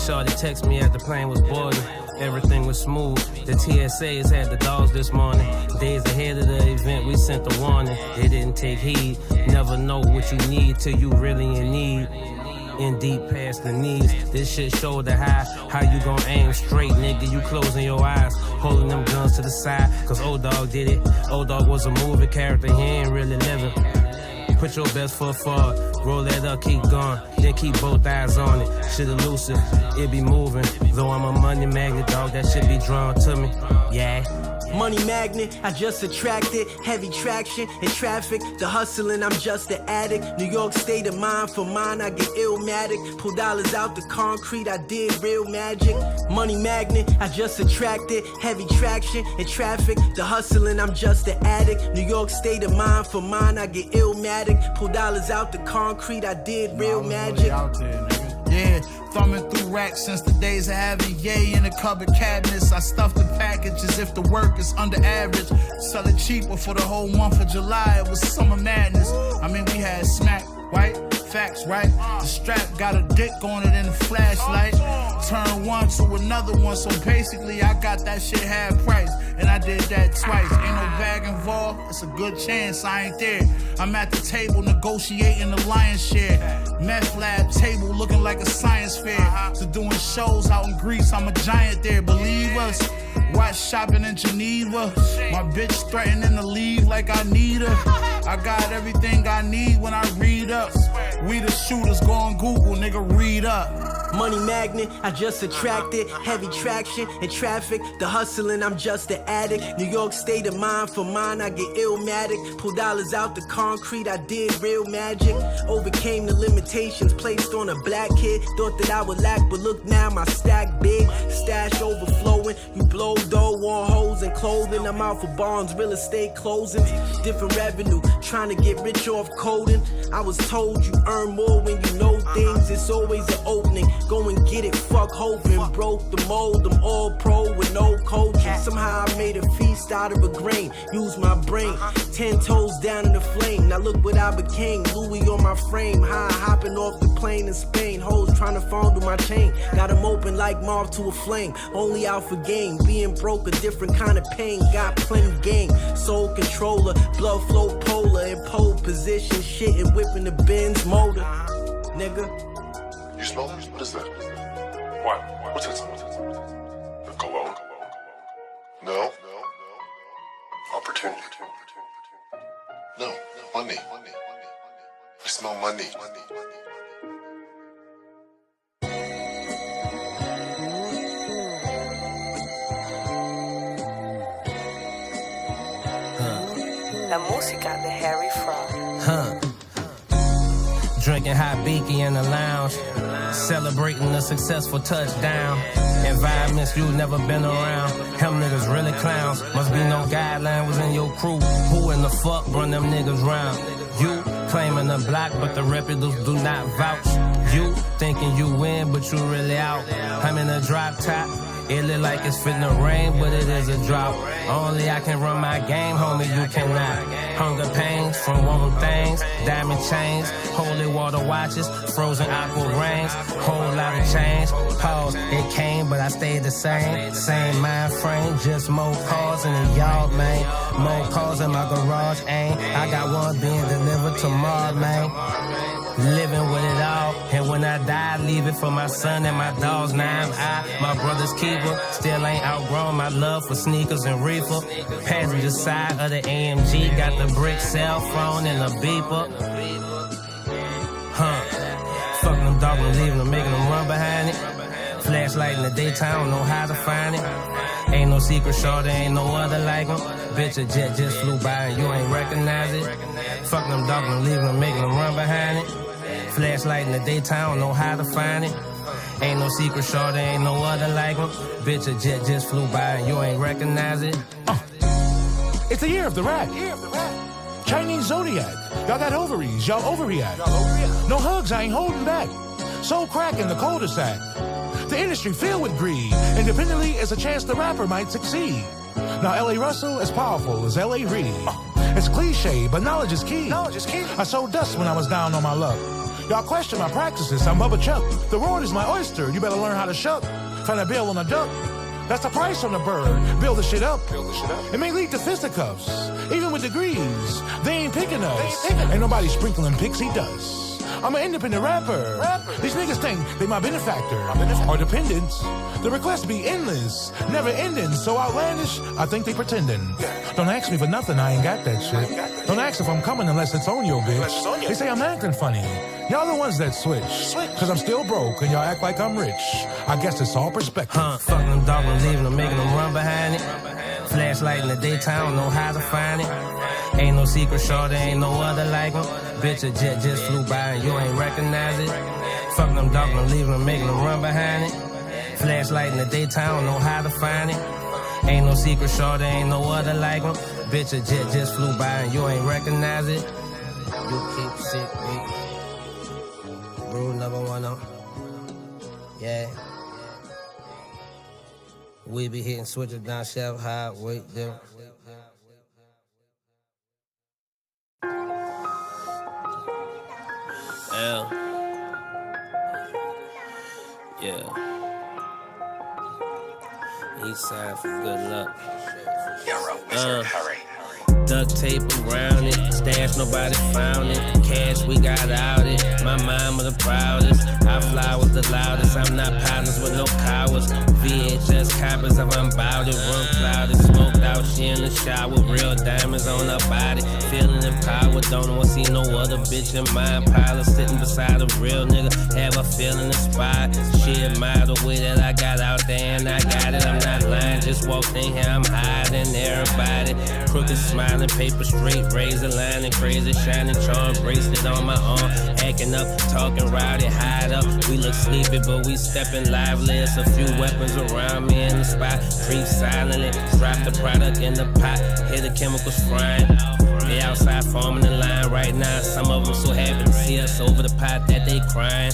Shorty text me as the plane was boarding. Everything was smooth. The TSAs had the dogs this morning. Days ahead of the event, we sent the warning. They didn't take heed. Never know what you need till you really in need. In deep past the knees. This shit shoulder high. How you gon' aim straight, nigga? You closing your eyes, holding them guns to the side. Cause old dog did it. Old dog was a movie character, he ain't really living. Put your best foot forward, roll that up, keep going, then keep both eyes on it. Shit elusive, it be moving. Though I'm a money magnet, dog, that shit be drawn to me. Yeah. Money magnet, I just attracted. Heavy traction in traffic. The hustling, I'm just an addict. New York state of mind, for mine, I get illmatic. Pull dollars out the concrete, I did real magic. Money magnet, I just attracted. Heavy traction in traffic. The hustling, I'm just an addict. New York state of mind, for mine, I get illmatic. Pull dollars out the concrete, I did real magic. Yeah, thumbing through racks since the days of having Ye in the cupboard cabinets. I stuffed the packages if the work is under average. Sell it cheaper for the whole month of July. It was summer madness. I mean, we had smack, right? Facts, right? The strap got a dick on it and a flashlight. Turn one to another one, so basically I got that shit half price. And I did that twice. Ain't no bag involved, it's a good chance I ain't there. I'm at the table negotiating the lion's share. Meth lab table looking like a science fair. So doing shows out in Greece, I'm a giant there, believe us. Watch shopping in Geneva. My bitch threatening to leave like I need her. I got everything I need when I read up. We the shooters, go on Google, nigga, read up. Money magnet, I just attracted. Heavy traction in traffic. The hustling, I'm just an addict. New York state of mind, for mine, I get illmatic. Pull dollars out the concrete, I did real magic. Overcame the limitations placed on a black kid. Thought that I would lack, but look now, my stack big. Stash overflowing. You blow dough on hoes and clothing. I'm out for bonds, real estate closings. Different revenue, trying to get rich off coding. I was told you earn more when you know things. It's always an opening. Go and get it, fuck hoping. Broke the mold, I'm all pro with no coaching. Somehow I made a feast out of a grain. Use my brain, 10 toes down in the flame. Now look what I became, Louis on my frame. High hopping off the plane in Spain. Hoes trying to fondle my chain. Got them open like moth to a flame. Only out for game, being broke a different kind of pain. Got plenty game, soul controller. Blood flow polar, in pole position. Shit and whipping the Benz motor. Nigga. You smell? What is that? What? What's it? The cologne? No. Opportunity. No. Money. I smell money. La música de Harry Fraud. Drinking hot beaky in the lounge, celebrating a successful touchdown. Environments you never been around. Them niggas really clowns. Must be no guideline was in your crew. Who in the fuck run them niggas round? You claiming the block, but the reputers do not vouch. You thinking you win, but you really out. I'm in a drop top. It look like it's finna rain, but it is a drought. Only I can run my game, homie, you cannot. Hunger pains from wanting things, diamond chains, holy water watches, frozen aqua rains, whole lot of change. Pause, it came, but I stayed the same. Same mind frame, just more cars in the yard, man. More cars in my garage, ain't. I got one being delivered tomorrow, man. living with it all. And when I die, leave it for my son and my dogs. Now I'm my brother's keeper. Still ain't outgrown my love for sneakers and reefer. Passenger side of the AMG, got the brick cell phone and a beeper. Fuck them dogs and leaving them, making them run behind it. Flashlight in the daytime, don't know how to find it. Ain't no secret, short, there ain't no other like them. Bitch, a jet just flew by and you ain't recognize it. Fuck them dogs and leaving them, making them run behind it. Flashlight in the daytime, don't know how to find it. Ain't no secret, short, there ain't no other like them. Bitch, a jet just flew by and you ain't recognize it. It's the year of the rat. Chinese zodiac. Y'all got ovaries, y'all overreact. No hugs, I ain't holding back. Soul crack in the cul-de-sac. The industry filled with greed. Independently is a chance the rapper might succeed. Now L.A. Russell as powerful as L.A. Reid. It's cliche, but knowledge is key. I sold dust when I was down on my luck. Y'all question my practices, I'm Bubba Chuck. The road is my oyster, you better learn how to shuck. Find a bill on a duck. That's the price on the bird. Build the shit up. It may lead to fisticuffs. Even with degrees, they ain't picking us. Ain't nobody sprinkling pixie dust. I'm an independent rapper. These niggas think they my benefactor or dependents. The requests be endless, never ending, so outlandish, I think they pretending. Don't ask me for nothing, I ain't got that shit. Don't ask if I'm coming unless it's on your bitch. They say I'm acting funny. Y'all the ones that switch. Cause I'm still broke and y'all act like I'm rich. I guess it's all perspective. Fuck them dogs and leaving them, making them run behind it. Flashlight in the daytime, don't know how to find it. Ain't no secret, short, there ain't no other like them. Bitch, a jet just flew by and you ain't recognize it. Fuck them dogs and leaving them, making them run behind it. Flashlight in the daytime, don't know how to find it. Ain't no secret, short, there ain't no other like them. Bitch, a jet just flew by and you ain't recognize it. You keep sick, weak. Rule number 1 on. Yeah. We be hitting switches down, shelf high, wait there. Yeah. East side for good luck. Duct tape around it, stash nobody found it. Cash we got out it, my mama the proudest. I fly with the loudest, I'm not partners with no cowards. VHS copies of I'm bout it, room clouded. Smoked out, she in the shower, real diamonds on her body. Feeling empowered, don't want to see no other bitch in my pilot. Sitting beside a real nigga, have her feeling inspired. She admire the way that I got out there and I got it. I'm not lying, just walked in here, I'm hiding everybody. Crooked smiling, paper straight, razor line and crazy shining charm bracelet on my arm. Acting up, talking rowdy, hide up. We look sleepy, but we stepping lively. It's a few weapons around me in the spot. Creep silently, drop the product in the pot. Hear the chemicals frying. They outside forming the line right now. Some of them so happy to see us over the pot that they crying.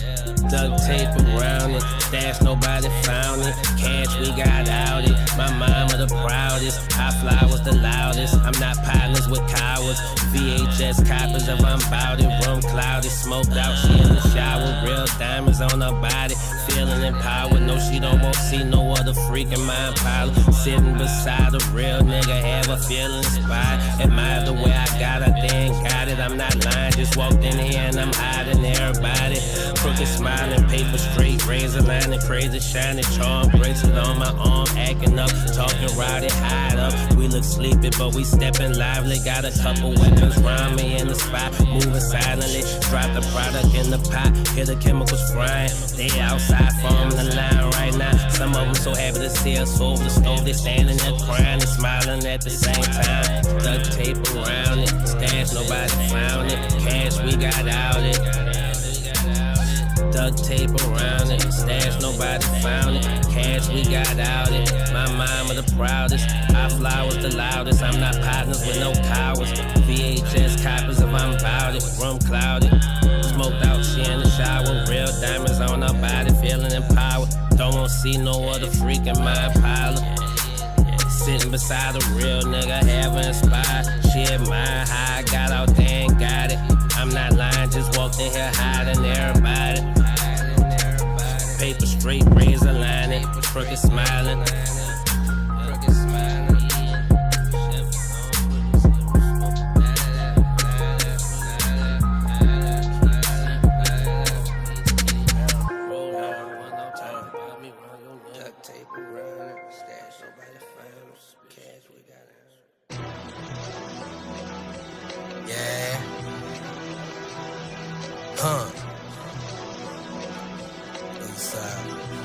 Duct tape around it, stash nobody found it. Cash we got out it, my mama the proudest. I fly was the loudest, I'm not partners with cowards. VHS copies of I'm bout it, room cloudy, smoked out, she in the shower. Real diamonds on her body, feeling empowered. No, she don't want to see no other freak in my Impala. Sitting beside a real nigga, have her feeling inspired. Admire the way I got her, then got it. I'm not lying, just walked in here and I'm hiding everybody. Crooked smiling, paper straight, razor line and crazy shining charm bracelet on my arm, acting up, talking rowdy, hide up. We look sleepy, but we stepping lively. Got a couple weapons round me in the spot, moving silently. Drop the product in the pot, hear the chemicals frying. They outside forming the line right now. Some of them so happy to see us over the stove. They standing there crying and smiling at the same time. Duct tape around it, stash nobody found it. Cash we got out it. Duct tape around it, stash nobody found it. Cash we got out it, my mama the proudest. I fly was the loudest, I'm not partners with no cowards. VHS copies of I'm bout it, room clouded. Smoked out, she in the shower, real diamonds on her body, feeling empowered. Don't want to see no other freak in my Impala. Sitting beside a real nigga, have her inspired. She admire how I got out there and got it. I'm not lying, just walked in here hiding everybody. Paper straight, razor lining, crooked smiling.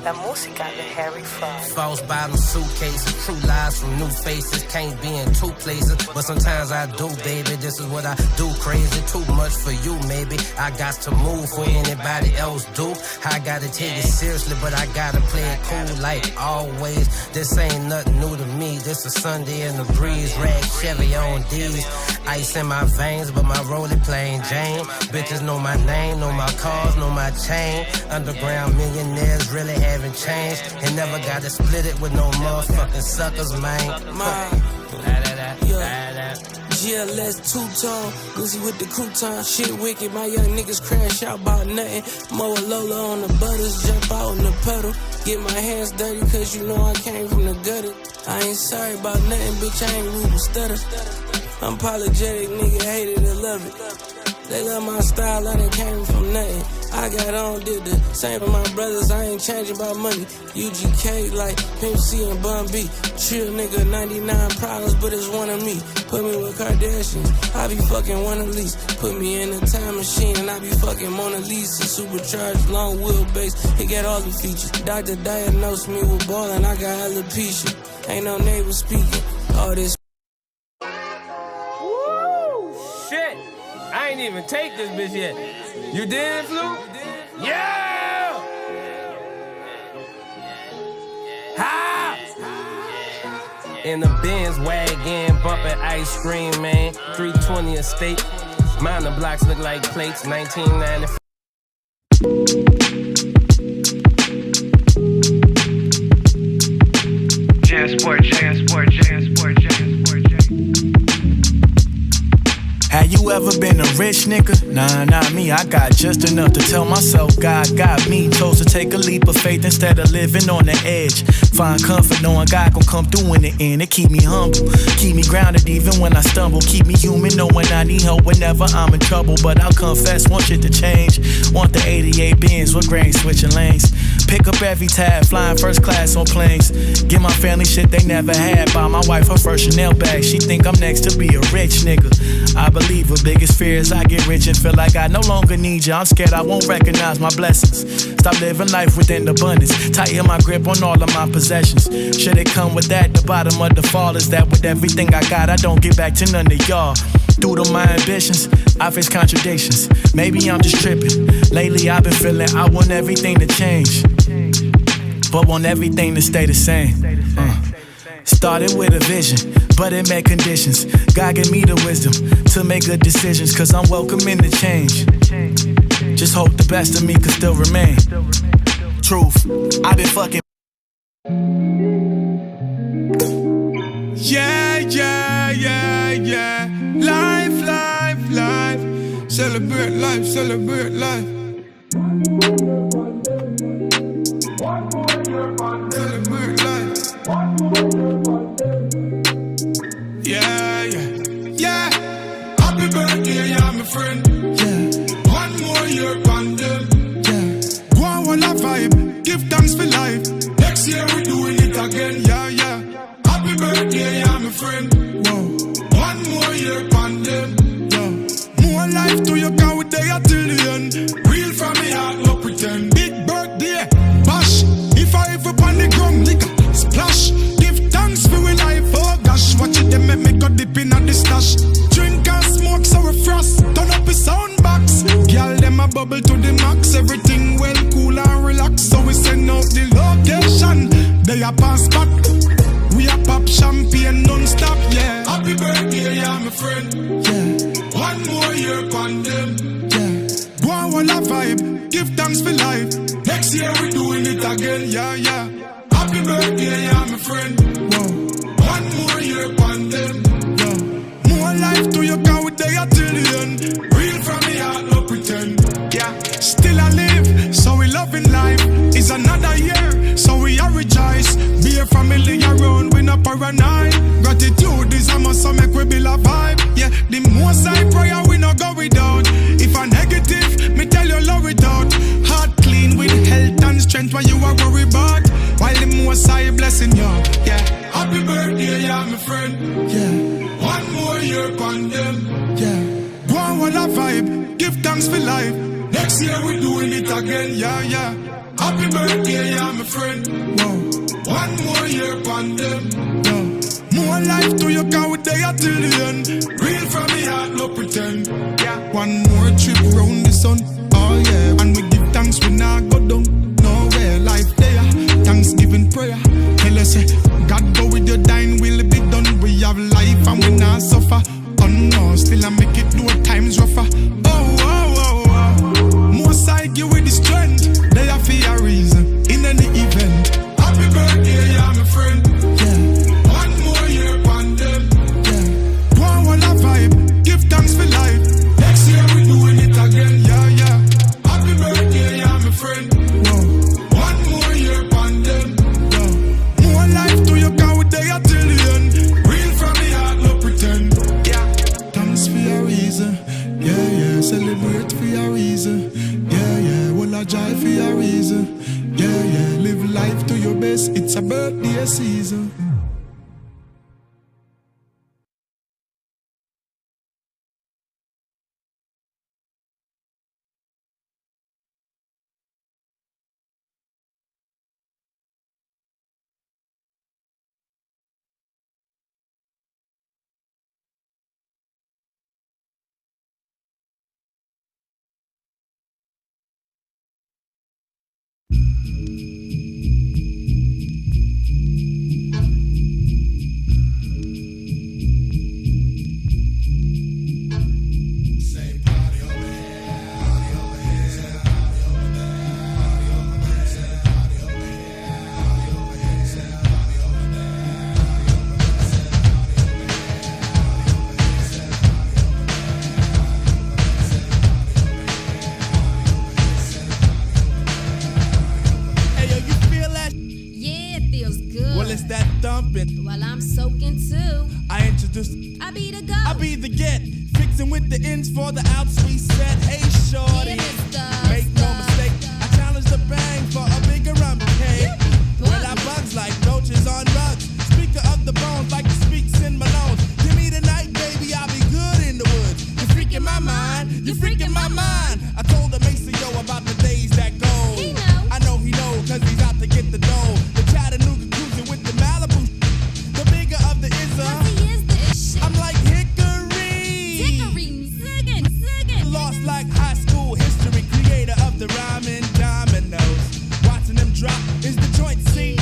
La música de Harry Fraud. False bottom suitcases, true lies from new faces. Can't be in two places, but sometimes I do, baby. This is what I do, crazy. Too much for you, maybe. I got to move for anybody else do. I gotta take it seriously, but I gotta play it cool like always. This ain't nothing new to me. This a Sunday in the breeze. Rag Chevy on D's. Ice in my veins, but my rollie plain Jane. Bitches know my name, know my cars, know my chain. Underground millionaires really haven't changed. And never gotta split it with no motherfucking suckers, man. GLS two-tone, Lucy with the crouton, shit wicked. My young niggas crash out about nothing. Moa Lola on the butters, jump out on the pedal. Get my hands dirty, cause you know I came from the gutter. I ain't sorry about nothing, bitch, I ain't rude with stutter. I'm apologetic, nigga, hate it or love it. They love my style, I done came from nothing. I got on, did the same with my brothers, I ain't changing about money. UGK like Pimp C and Bun B. Chill nigga, 99 problems, but it's one of me. Put me with Kardashians, I be fucking one of least. Put me in a time machine and I be fucking Mona Lisa. Supercharged, long wheelbase, it got all the features. Doctor diagnosed me with ballin', I got alopecia. Ain't no neighbor speaking, all this. Woo! Shit! I ain't even take this bitch yet. You did, Flu? Yeah! Ha! In the Benz wagon, bumping ice cream, man. 320 estate. Mine the blocks look like plates, 1995. Have you ever been a rich nigga? Nah, not me. I got just enough to tell myself God got me. Chose to take a leap of faith instead of living on the edge. Find comfort knowing God gon' come through in the end. It keep me humble, keep me grounded even when I stumble. Keep me human knowing I need help whenever I'm in trouble. But I'll confess, want shit to change. Want the 88 Benz with grain switching lanes. Pick up every tab, flying first class on planes. Give my family shit they never had. Buy my wife her first Chanel bag. She think I'm next to be a rich nigga. I believe her biggest fear is I get rich and feel like I no longer need you. I'm scared I won't recognize my blessings. Stop living life within abundance. Tighten my grip on all of my possessions. Should it come with that? The bottom of the fall is that with everything I got, I don't get back to none of y'all. Due to my ambitions, I face contradictions. Maybe I'm just tripping. Lately I've been feeling I want everything to change, but want everything to stay the same. Started with a vision, but it met conditions. God gave me the wisdom to make good decisions, cause I'm welcoming the change. Just hope the best of me could still remain. Truth, I've been fucking. Yeah, yeah, yeah, yeah. Life, life, life. Celebrate life, celebrate life. Celebrate life. Yeah, yeah, yeah. Happy birthday, yeah, my friend. Yeah. One more year on them. Yeah. Go on, one a vibe. Give thanks for life. Next year we doing it again. Yeah, yeah. Happy birthday, yeah, my friend. Whoa. One more year on them. Yeah. More life to you, can we there till the end. Real from me heart, no pretend. Big birthday, bash. If I ever on the ground, nigga, splash. Give thanks for we life, oh gosh. Watch it, them make me go dip in at the stash. Drink and smoke so we frost. Turn up the sound box. Girl, them a bubble to the max. Everything well, cool and relax. So we send out the location. They a pass back. We a pop champagne non-stop, yeah. Happy birthday, yeah, my friend. Yeah. One more year on them. Yeah. Go on, one a vibe. Give thanks for life. Next year we doing it again, yeah, yeah. Happy birthday, yeah, my friend. Whoa. One more year on them. Yeah. More life to you, can we there till the end. Real from me heart, no pretend. Yeah. Still I live, so we loving life. It's another year, so we are rejoice. Be a family around, we not paranoid. Gratitude is a must, so make we build a vibe. Yeah, the most I prayer, we not go without. If a negative, me tell you love it out. Heart clean with health and strength, what you are worried about. While the most I blessing you, yeah. Happy birthday, yeah, my friend. Yeah. One more year on them. Yeah. Go on, one a vibe. Give thanks for life. Next year we doing it again, yeah, yeah. Happy birthday, yeah, my friend. Whoa. One more year on them. Yeah. More life to you, cause we there till the end. Real from the heart, no pretend. Yeah. One more trip round the sun. Oh yeah. And we give thanks, we not go down. Nowhere, life there. Thanksgiving prayer. Tell us, God go with your dying, will be done. We have life and we not suffer. Oh no, still I make it though times rougher. Most I give with the strength, they are for a reason, in any event. Happy birthday, yeah, my friend. Yeah. One more year on them. Yeah. Go on, one a vibe, give thanks for life. Next year we doing it again, yeah, yeah. Happy birthday, yeah, my friend. Whoa. One more year on them. Yeah. More life to you, cause we there till the end. Real from the heart, no pretend. Yeah. Thanks for a reason. Yeah, yeah, celebrate for a reason. Yeah, yeah, well I joy for a reason. Yeah, yeah, live life to your best. It's a birthday season. Well, I'm soaking too. I introduced. I be the go. I be the get. Fixing with the ends for the outs we set. Hey, shorty. Make no mistake. I challenge the bang for a bigger cake. Well, I bugs like roaches on rugs. Speaker of the bones like the speaks in Malone. Give me the night, baby. I'll be good in the woods. You're freaking my mind. You're freaking my mind. I told the Maceo about the days that go. He know. I know he know, cause he's out to get the dough. The Chattanooga cruising with the Malibu. The bigger of the Izza. I'm like Hickory. Ziggin'. Lost like high school history. Creator of the rhyming dominoes. Watching them drop is the joint C.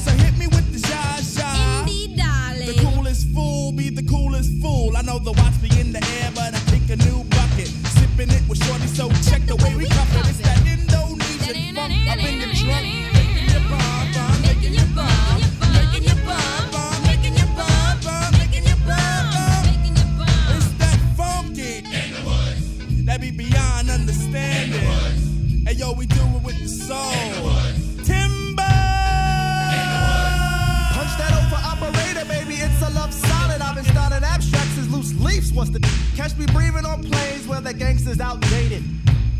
So hit me with the Zha-Zha. Indie darling. The coolest fool be the coolest fool. I know the watch be in the air, but I think a new bucket. Sipping it with shorty, so check the way we cuff it. It's that Indonesian funk up in the trunk. Making your bomb, making your bomb, making your bomb, making your bomb, making your bomb. It's that funky that be beyond understanding. Hey yo, we do it with the soul. Timber. Punch that over operator, baby. It's a love solid. I've been starting abstracts as loose leaves. Wants to catch me breathing on planes where the gangsters outdated.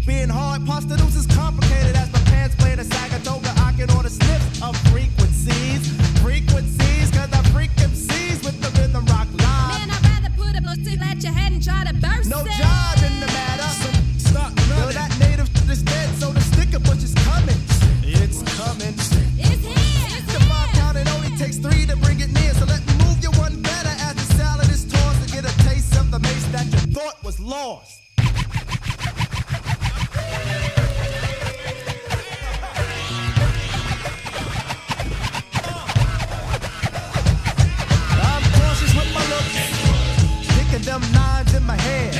Being hard, pasta news is complicated as my pants play the Sagatoga, ocking on the snips of frequencies. Frequencies, cause I freak MCs with the rhythm rock live. Man, I'd rather put a stick at your head and try to burst no it. job in the matter. So stop running. Yo, that native is dead, so the sticker bush is coming. It's coming. It's here. The 5 count, it only takes 3 to bring it near. So let me move you one better as the salad is tossed to get a taste of the mace that you thought was lost. I'm cautious with my looks, picking them nines in my head,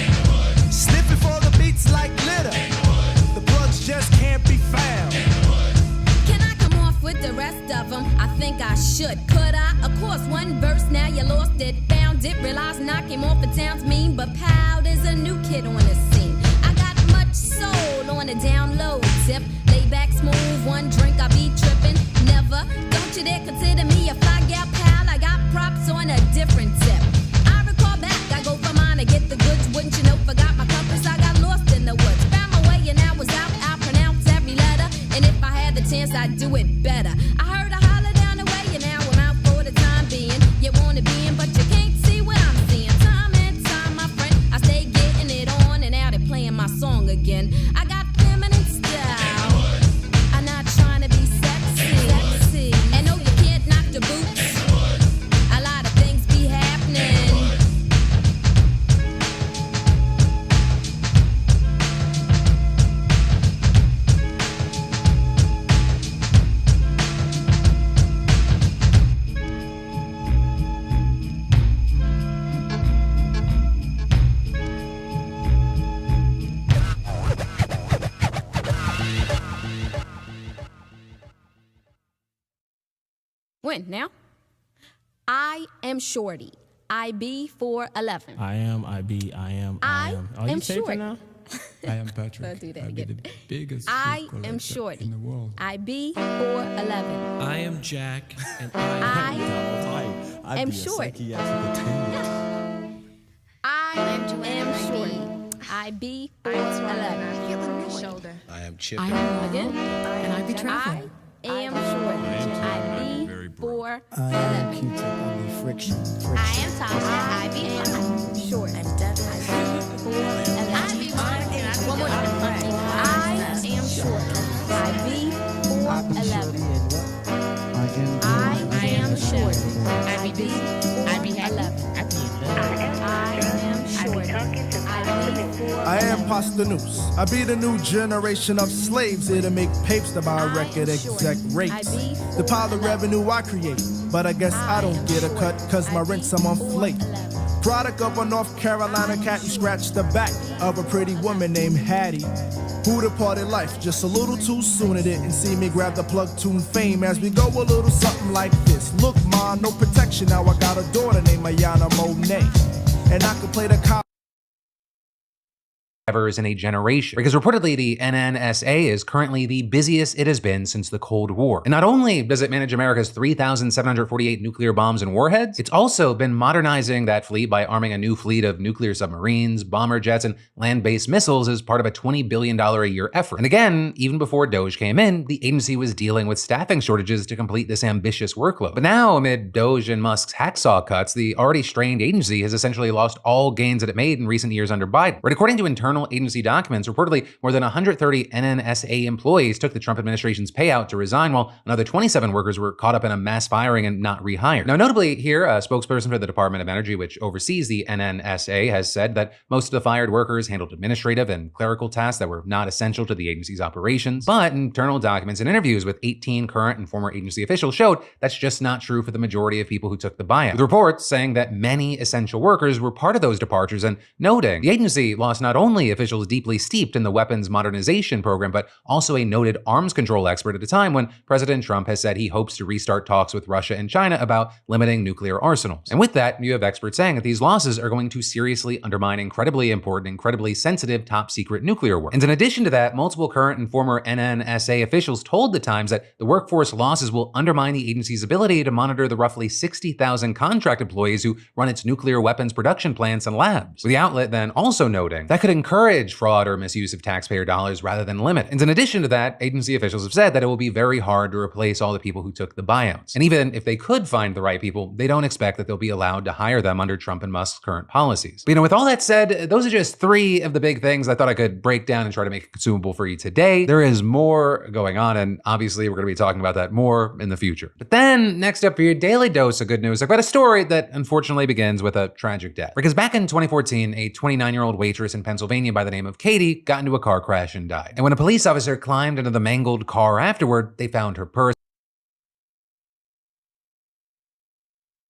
sniffing for the beats like glitter. The plugs just can't be found. Can I come off with the rest of them? I think I should. Could I? Of course, one verse, now you lost it. Found it, realized knocking off the town's mean. But Pow, there's a new kid on the scene. I got much soul on a down low tip. Lay back smooth, one drink, I be tripping. Never, don't you dare consider me a fly gal, pal. I got props on a different tip. I recall back, I go for mine to get the goods. Wouldn't you know, forgot my compass, I got lost in the woods. Found my way and I was out, I pronounced every letter. And if I had the chance, I'd do it better. I heard a holler down the way and now I'm out for the time being. You wanna be in, but you can't see what I'm seeing. Time and time, my friend, I stay getting it on and out and playing my song again. I got When? Now? I am Shorty. IB 411. I am. Are you am taping Shorty. now? I am Patrick. Don't do that I'll be again. the biggest I fruit am collector Shorty. in the world. IB 411. I am Jack, and I am be a Shorty. I am Shorty. IB 411. Feeling your shoulder. I am Chip. I am again. And I be traveling. I am Shorty. IB 411. I am Q-tip. I be friction. I am Tasha. IB 5. Short. I'm Devin. IB 411. One more time. I am Shorty. IB 411. I am Shorty. IB 411. I am Pastanuce. I be the new generation of slaves here to make papes to buy record exec rates. The pile of revenue I create, but I guess I don't get a cut cause my rent's I'm on flake. Product of a North Carolina cat and scratched the back of a pretty woman named Hattie. Who departed life just a little too soon. It didn't see me grab the plug tune fame as we go a little something like this. Look, ma, no protection. Now I got a daughter named Ayana Monet, and I can play the cop. In a generation, because reportedly the NNSA is currently the busiest it has been since the Cold War. And not only does it manage America's 3,748 nuclear bombs and warheads, it's also been modernizing that fleet by arming a new fleet of nuclear submarines, bomber jets, and land-based missiles as part of a $20 billion a year effort. And again, even before Doge came in, the agency was dealing with staffing shortages to complete this ambitious workload. But now, amid Doge and Musk's hacksaw cuts, the already strained agency has essentially lost all gains that it made in recent years under Biden. Right, according to internal agency documents, reportedly more than 130 NNSA employees took the Trump administration's payout to resign, while another 27 workers were caught up in a mass firing and not rehired. Now, notably here, a spokesperson for the Department of Energy, which oversees the NNSA, has said that most of the fired workers handled administrative and clerical tasks that were not essential to the agency's operations. But internal documents and interviews with 18 current and former agency officials showed that's just not true for the majority of people who took the buyout, with reports saying that many essential workers were part of those departures, and noting the agency lost not only officials deeply steeped in the weapons modernization program, but also a noted arms control expert at a time when President Trump has said he hopes to restart talks with Russia and China about limiting nuclear arsenals. And with that, you have experts saying that these losses are going to seriously undermine incredibly important, incredibly sensitive, top secret nuclear work. And in addition to that, multiple current and former NNSA officials told the Times that the workforce losses will undermine the agency's ability to monitor the roughly 60,000 contract employees who run its nuclear weapons production plants and labs. With the outlet then also noting that could encourage fraud or misuse of taxpayer dollars rather than limit. And in addition to that, agency officials have said that it will be very hard to replace all the people who took the buyouts. And even if they could find the right people, they don't expect that they'll be allowed to hire them under Trump and Musk's current policies. But with all that said, those are just three of the big things I thought I could break down and try to make it consumable for you today. There is more going on, and obviously we're going to be talking about that more in the future. But then, next up for your daily dose of good news, I've got a story that unfortunately begins with a tragic death. Because back in 2014, a 29-year-old waitress in Pennsylvania by the name of Katie got into a car crash and died. And when a police officer climbed into the mangled car afterward, they found her purse,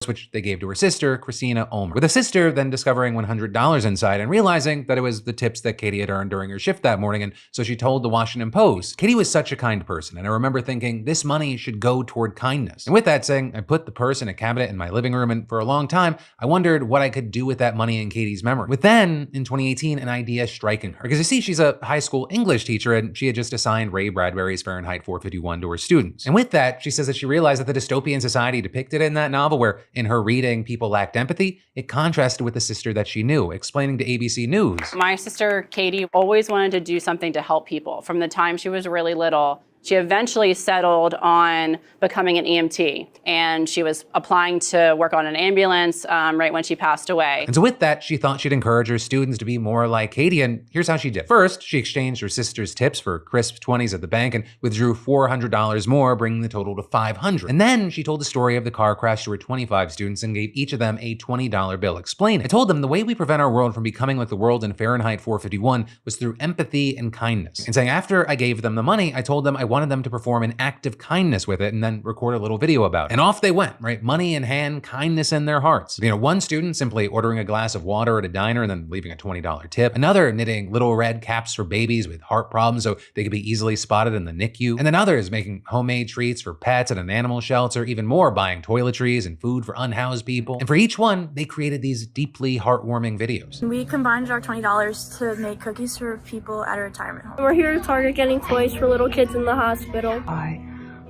which they gave to her sister, Christina Ulmer. With the sister then discovering $100 inside and realizing that it was the tips that Katie had earned during her shift that morning, and so she told the Washington Post. Katie was such a kind person, and I remember thinking this money should go toward kindness. And with that saying, I put the purse in a cabinet in my living room, and for a long time, I wondered what I could do with that money in Katie's memory. With then, in 2018, an idea striking her. Because you see, she's a high school English teacher, and she had just assigned Ray Bradbury's Fahrenheit 451 to her students. And with that, she says that she realized that the dystopian society depicted in that novel, where in her reading people lacked empathy, it contrasted with the sister that she knew, explaining to ABC News. My sister, Katie, always wanted to do something to help people. From the time she was really little, she eventually settled on becoming an EMT, and she was applying to work on an ambulance right when she passed away. And so with that, she thought she'd encourage her students to be more like Katie, and here's how she did. First, she exchanged her sister's tips for crisp 20s at the bank and withdrew $400 more, bringing the total to $500. And then she told the story of the car crash to her 25 students and gave each of them a $20 bill explaining. I told them the way we prevent our world from becoming like the world in Fahrenheit 451 was through empathy and kindness. And saying after I gave them the money, I told them I wanted them to perform an act of kindness with it and then record a little video about it. And off they went, right? Money in hand, kindness in their hearts. One student simply ordering a glass of water at a diner and then leaving a $20 tip. Another knitting little red caps for babies with heart problems so they could be easily spotted in the NICU. And then others making homemade treats for pets at an animal shelter, even more buying toiletries and food for unhoused people. And for each one, they created these deeply heartwarming videos. We combined our $20 to make cookies for people at a retirement home. We're here at Target getting toys for little kids in the hospital. I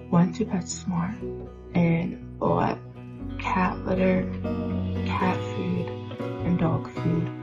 went to PetSmart and bought cat litter, cat food, and dog food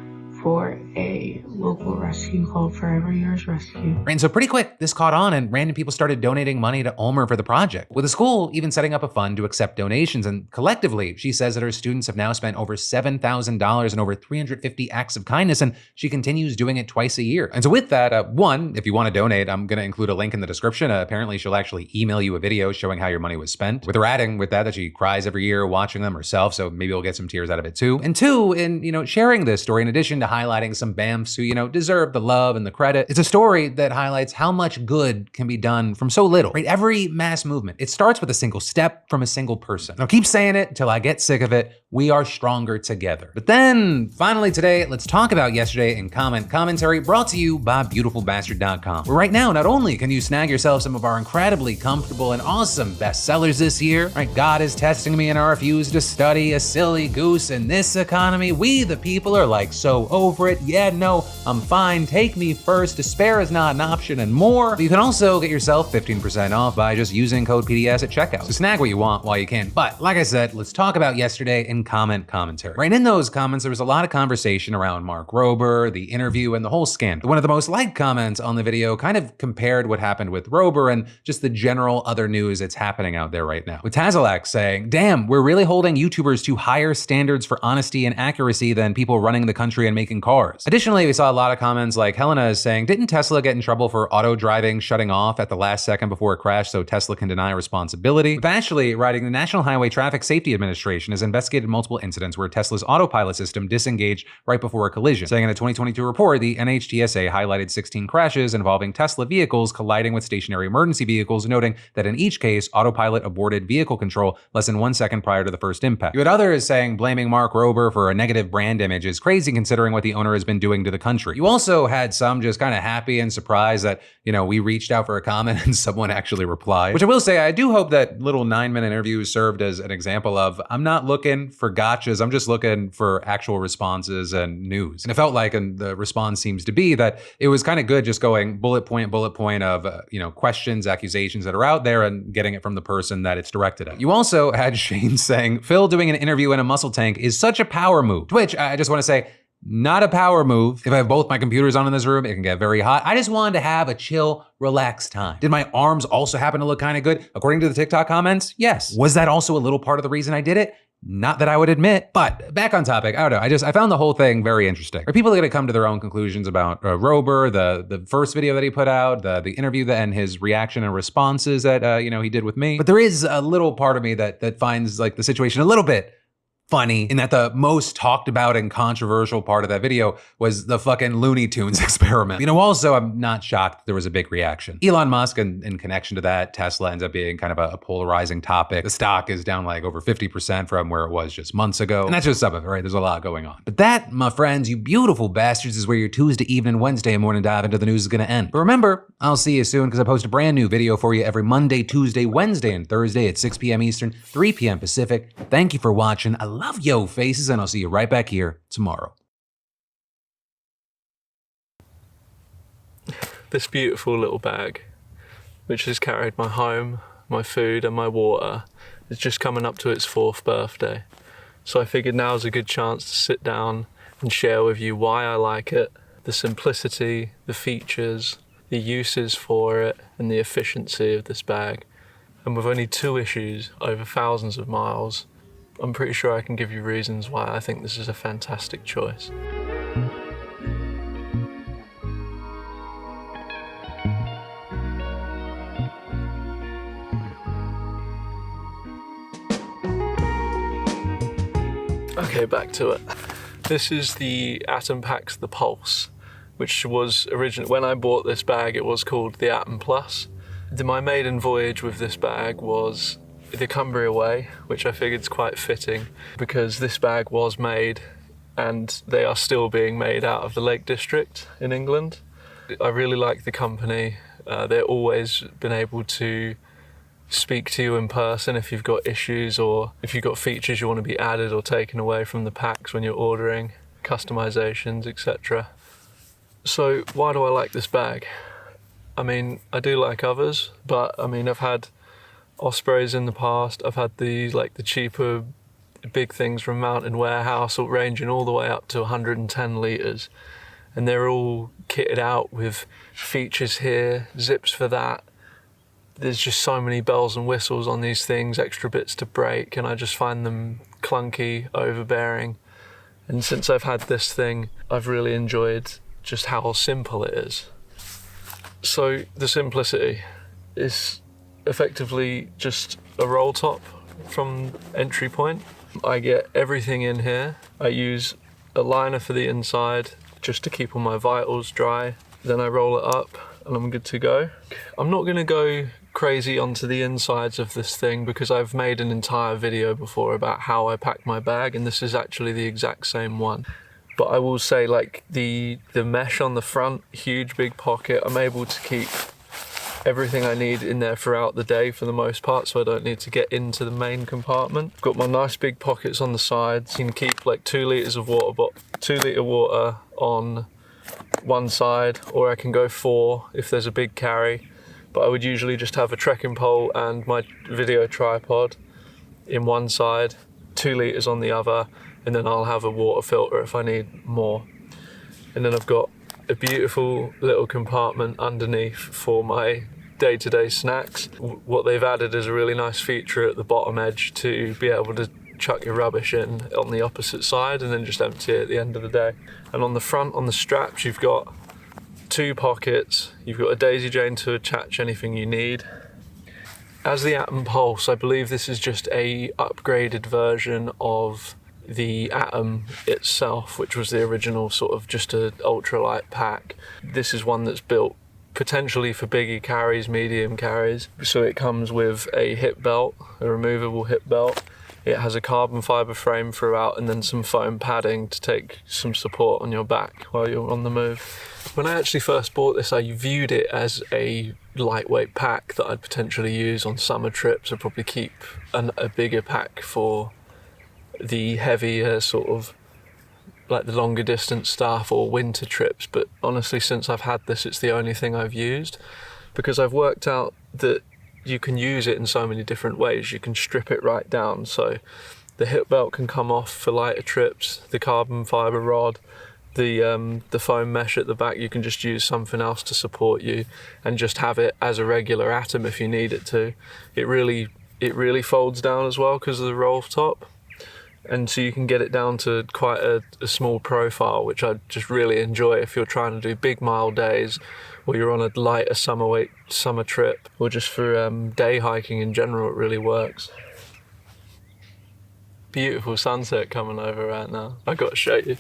for a local rescue called Forever Yours Rescue. And so pretty quick, this caught on and random people started donating money to Ulmer for the project, with the school even setting up a fund to accept donations. And collectively, she says that her students have now spent over $7,000 and over 350 acts of kindness, and she continues doing it twice a year. And so with that, one, if you want to donate, I'm going to include a link in the description. Apparently, she'll actually email you a video showing how your money was spent, with her adding with that she cries every year watching them herself, so maybe we'll get some tears out of it too. And two, in sharing this story, in addition to highlighting some BAMFs who, deserve the love and the credit, it's a story that highlights how much good can be done from so little, right? Every mass movement, it starts with a single step from a single person. I'll keep saying it until I get sick of it. We are stronger together. But then, finally today, let's talk about yesterday in commentary brought to you by BeautifulBastard.com, where right now, not only can you snag yourself some of our incredibly comfortable and awesome bestsellers this year, right? God is testing me and I refuse to study, a silly goose in this economy. We, the people, are like so over it. Yeah, no, I'm fine. Take me first. Despair is not an option and more. But you can also get yourself 15% off by just using code PDS at checkout. So snag what you want while you can. But like I said, let's talk about yesterday in commentary. Right, in those comments, there was a lot of conversation around Mark Rober, the interview, and the whole scandal. One of the most liked comments on the video kind of compared what happened with Rober and just the general other news that's happening out there right now. With Tazalak saying, damn, we're really holding YouTubers to higher standards for honesty and accuracy than people running the country and making cars. Additionally, we saw a lot of comments like Helena is saying, didn't Tesla get in trouble for auto driving shutting off at the last second before it crashed so Tesla can deny responsibility? With Ashley writing, the National Highway Traffic Safety Administration has investigated multiple incidents where Tesla's autopilot system disengaged right before a collision, saying in a 2022 report, the NHTSA highlighted 16 crashes involving Tesla vehicles colliding with stationary emergency vehicles, noting that in each case, autopilot aborted vehicle control less than 1 second prior to the first impact. You had others saying blaming Mark Rober for a negative brand image is crazy considering what the owner has been doing to the country. You also had some just kind of happy and surprised that, we reached out for a comment and someone actually replied, which I will say, I do hope that little 9-minute interview served as an example of, I'm not looking for gotchas, I'm just looking for actual responses and news. And it felt like, and the response seems to be, that it was kind of good just going bullet point of, questions, accusations that are out there and getting it from the person that it's directed at. You also had Shane saying, Phil doing an interview in a muscle tank is such a power move, to which I just want to say, not a power move. If I have both my computers on in this room, it can get very hot. I just wanted to have a chill, relaxed time. Did my arms also happen to look kind of good? According to the TikTok comments, yes. Was that also a little part of the reason I did it? Not that I would admit, but back on topic, I don't know. I found the whole thing very interesting. People are going to come to their own conclusions about Rober, the first video that he put out, the interview and his reaction and responses that, he did with me. But there is a little part of me that finds like the situation a little bit funny in that the most talked about and controversial part of that video was the fucking Looney Tunes experiment. Also, I'm not shocked that there was a big reaction. Elon Musk, in connection to that, Tesla ends up being kind of a polarizing topic. The stock is down like over 50% from where it was just months ago. And that's just some of it, right? There's a lot going on. But that, my friends, you beautiful bastards, is where your Tuesday evening, Wednesday morning dive into the news is gonna end. But remember, I'll see you soon because I post a brand new video for you every Monday, Tuesday, Wednesday, and Thursday at 6 p.m. Eastern, 3 p.m. Pacific. Thank you for watching. I love yo faces, and I'll see you right back here tomorrow. This beautiful little bag, which has carried my home, my food, and my water, is just coming up to its 4th birthday. So I figured now's a good chance to sit down and share with you why I like it, the simplicity, the features, the uses for it, and the efficiency of this bag. And with only 2 issues over thousands of miles, I'm pretty sure I can give you reasons why I think this is a fantastic choice. Okay, back to it. This is the Atom Pax The Pulse, which was originally, when I bought this bag, it was called the Atom Plus. My maiden voyage with this bag was the Cumbria Way, which I figured is quite fitting because this bag was made and they are still being made out of the Lake District in England. I really like the company. They've always been able to speak to you in person if you've got issues or if you've got features you want to be added or taken away from the packs when you're ordering, customizations, etc. So why do I like this bag? I mean, I do like others, but I mean, I've had Ospreys in the past. I've had these, like the cheaper big things from Mountain Warehouse, ranging all the way up to 110 litres. And they're all kitted out with features here, zips for that. There's just so many bells and whistles on these things, extra bits to break, and I just find them clunky, overbearing. And since I've had this thing, I've really enjoyed just how simple it is. So the simplicity is effectively just a roll top from entry point. I get everything in here. I use a liner for the inside just to keep all my vitals dry. Then I roll it up and I'm good to go. I'm not going to go crazy onto the insides of this thing because I've made an entire video before about how I pack my bag, and this is actually the exact same one. But I will say, like, the mesh on the front, huge big pocket, I'm able to keep everything I need in there throughout the day for the most part, so I don't need to get into the main compartment. I've got my nice big pockets on the sides. You can keep like 2 litres of water, 2 litre water on one side, or I can go 4 if there's a big carry. But I would usually just have a trekking pole and my video tripod in one side, 2 litres on the other, and then I'll have a water filter if I need more. And then I've got a beautiful little compartment underneath for my day-to-day snacks. What they've added is a really nice feature at the bottom edge to be able to chuck your rubbish in on the opposite side and then just empty it at the end of the day. And on the front, on the straps, you've got 2 pockets. You've got a daisy chain to attach anything you need. As the Atom Pulse, I believe this is just a upgraded version of the Atom itself, which was the original sort of just a ultralight pack. This is one that's built potentially for bigger carries, medium carries. So it comes with a hip belt, a removable hip belt. It has a carbon fibre frame throughout and then some foam padding to take some support on your back while you're on the move. When I actually first bought this, I viewed it as a lightweight pack that I'd potentially use on summer trips. I'd probably keep a bigger pack for the heavier sort of like the longer distance stuff or winter trips, but honestly since I've had this, it's the only thing I've used because I've worked out that you can use it in so many different ways. You can strip it right down, so the hip belt can come off for lighter trips, the carbon fibre rod, the foam mesh at the back, you can just use something else to support you and just have it as a regular Atom if you need it to. It really folds down as well because of the roll top. And so you can get it down to quite a small profile, which I just really enjoy if you're trying to do big mile days or you're on a lighter summer trip or just for day hiking in general. It really works. Beautiful sunset coming over right now. I got to show you.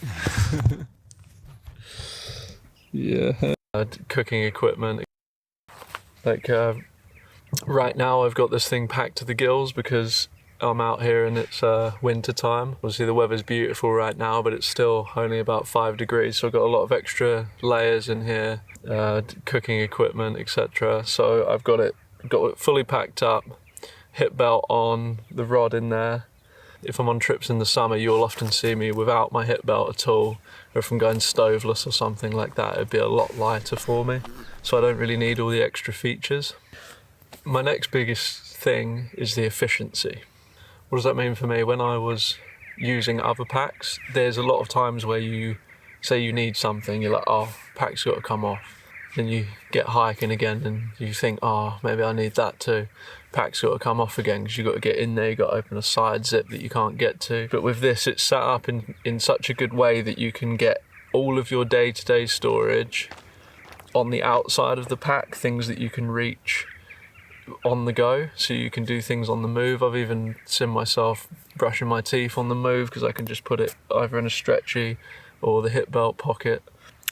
Yeah. Cooking equipment. Like right now I've got this thing packed to the gills because I'm out here and it's winter time. Obviously the weather's beautiful right now, but it's still only about 5 degrees, so I've got a lot of extra layers in here, cooking equipment, etc. So I've got it fully packed up, hip belt on, the rod in there. If I'm on trips in the summer, you'll often see me without my hip belt at all, or if I'm going stoveless or something like that, it'd be a lot lighter for me, so I don't really need all the extra features. My next biggest thing is the efficiency. What does that mean for me? When I was using other packs, there's a lot of times where you say you need something, you're like, oh, pack's got to come off. Then you get hiking again and you think, oh, maybe I need that too. Pack's got to come off again because you've got to get in there, you've got to open a side zip that you can't get to. But with this, it's set up in such a good way that you can get all of your day-to-day storage on the outside of the pack, things that you can reach on the go, so you can do things on the move. I've even seen myself brushing my teeth on the move because I can just put it either in a stretchy or the hip belt pocket.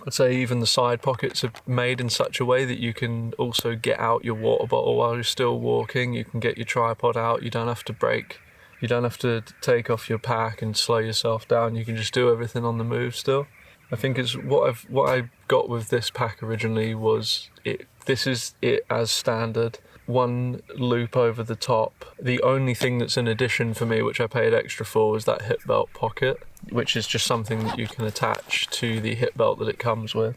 I'd say even the side pockets are made in such a way that you can also get out your water bottle while you're still walking. You can get your tripod out. You don't have to brake. You don't have to take off your pack and slow yourself down. You can just do everything on the move still. I think it's what I got with this pack originally was this is it as standard. One loop over the top. The only thing that's an addition for me, which I paid extra for, was that hip belt pocket, which is just something that you can attach to the hip belt that it comes with.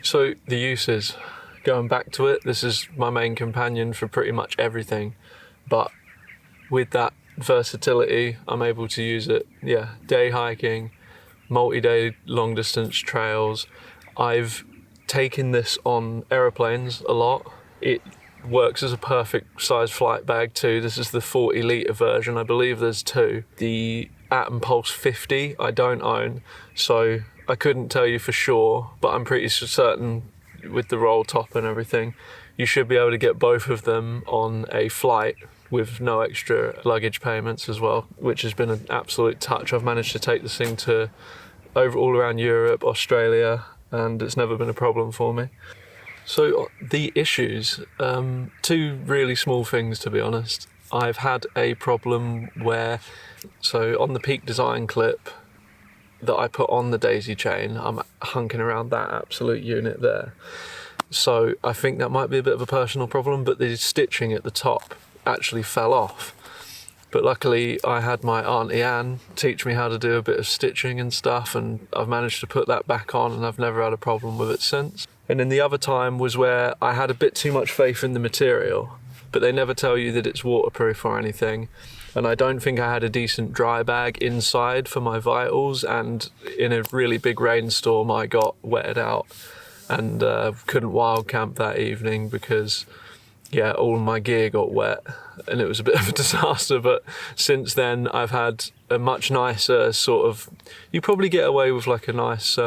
So the uses, going back to it, this is my main companion for pretty much everything, but with that versatility, I'm able to use it, day hiking, multi-day long distance trails. I've taken this on aeroplanes a lot. It works as a perfect size flight bag too. This is the 40 litre version. I believe there's two. The Atom Pulse 50 I don't own, so I couldn't tell you for sure, but I'm pretty certain with the roll top and everything, you should be able to get both of them on a flight with no extra luggage payments as well, which has been an absolute touch. I've managed to take this thing to all around Europe, Australia, and it's never been a problem for me. So the issues, two really small things to be honest. I've had a problem where, so on the Peak Design clip that I put on the daisy chain, I'm hunking around that absolute unit there. So I think that might be a bit of a personal problem, but the stitching at the top actually fell off. But luckily I had my Auntie Anne teach me how to do a bit of stitching and stuff, and I've managed to put that back on and I've never had a problem with it since. And then the other time was where I had a bit too much faith in the material, but they never tell you that it's waterproof or anything. And I don't think I had a decent dry bag inside for my vitals, and in a really big rainstorm I got wetted out and couldn't wild camp that evening because all my gear got wet and it was a bit of a disaster. But since then I've had a much nicer sort of, you probably get away with like a nice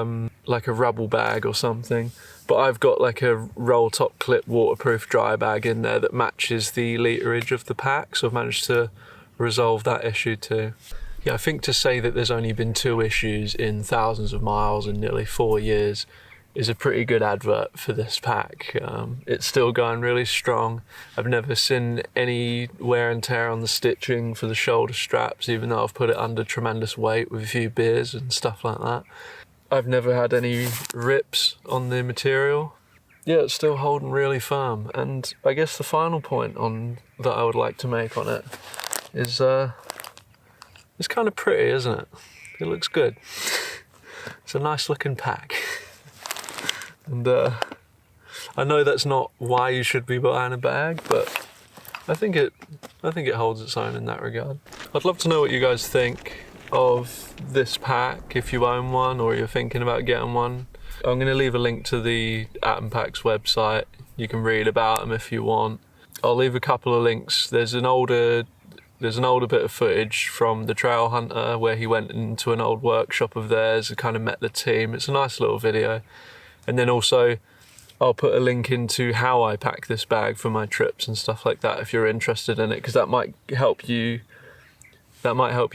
like a rubble bag or something, but I've got like a roll top clip waterproof dry bag in there that matches the literage of the pack, so I've managed to resolve that issue too. I think to say that there's only been 2 issues in thousands of miles in nearly 4 years is a pretty good advert for this pack. It's still going really strong. I've never seen any wear and tear on the stitching for the shoulder straps, even though I've put it under tremendous weight with a few beers and stuff like that. I've never had any rips on the material. It's still holding really firm. And I guess the final point that I would like to make on it is it's kind of pretty, isn't it? It looks good. It's a nice looking pack. And I know that's not why you should be buying a bag, but I think it holds its own in that regard. I'd love to know what you guys think of this pack, if you own one or you're thinking about getting one. I'm going to leave a link to the Atom Packs website. You can read about them if you want. I'll leave a couple of links. There's an older bit of footage from the Trail Hunter where he went into an old workshop of theirs and kind of met the team. It's a nice little video. And then also I'll put a link into how I pack this bag for my trips and stuff like that if you're interested in it, because that might help you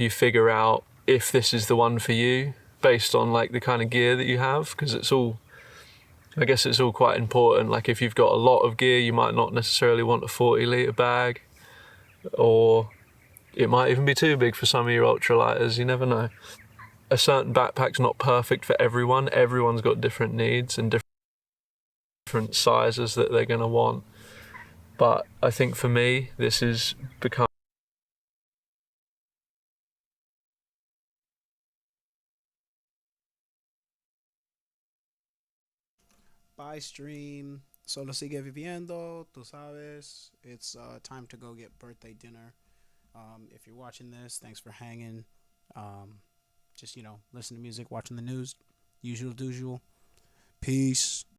figure out if this is the one for you based on like the kind of gear that you have, because I guess it's all quite important. Like if you've got a lot of gear, you might not necessarily want a 40 litre bag, or it might even be too big for some of your ultralighters, you never know. A certain backpack's not perfect for everyone. Everyone's got different needs and different sizes that they're going to want. But I think for me, this has become Bye stream. Solo sigue viviendo. Tú sabes. It's time to go get birthday dinner. If you're watching this, thanks for hanging. Just, listen to music, watching the news. Usual. Peace.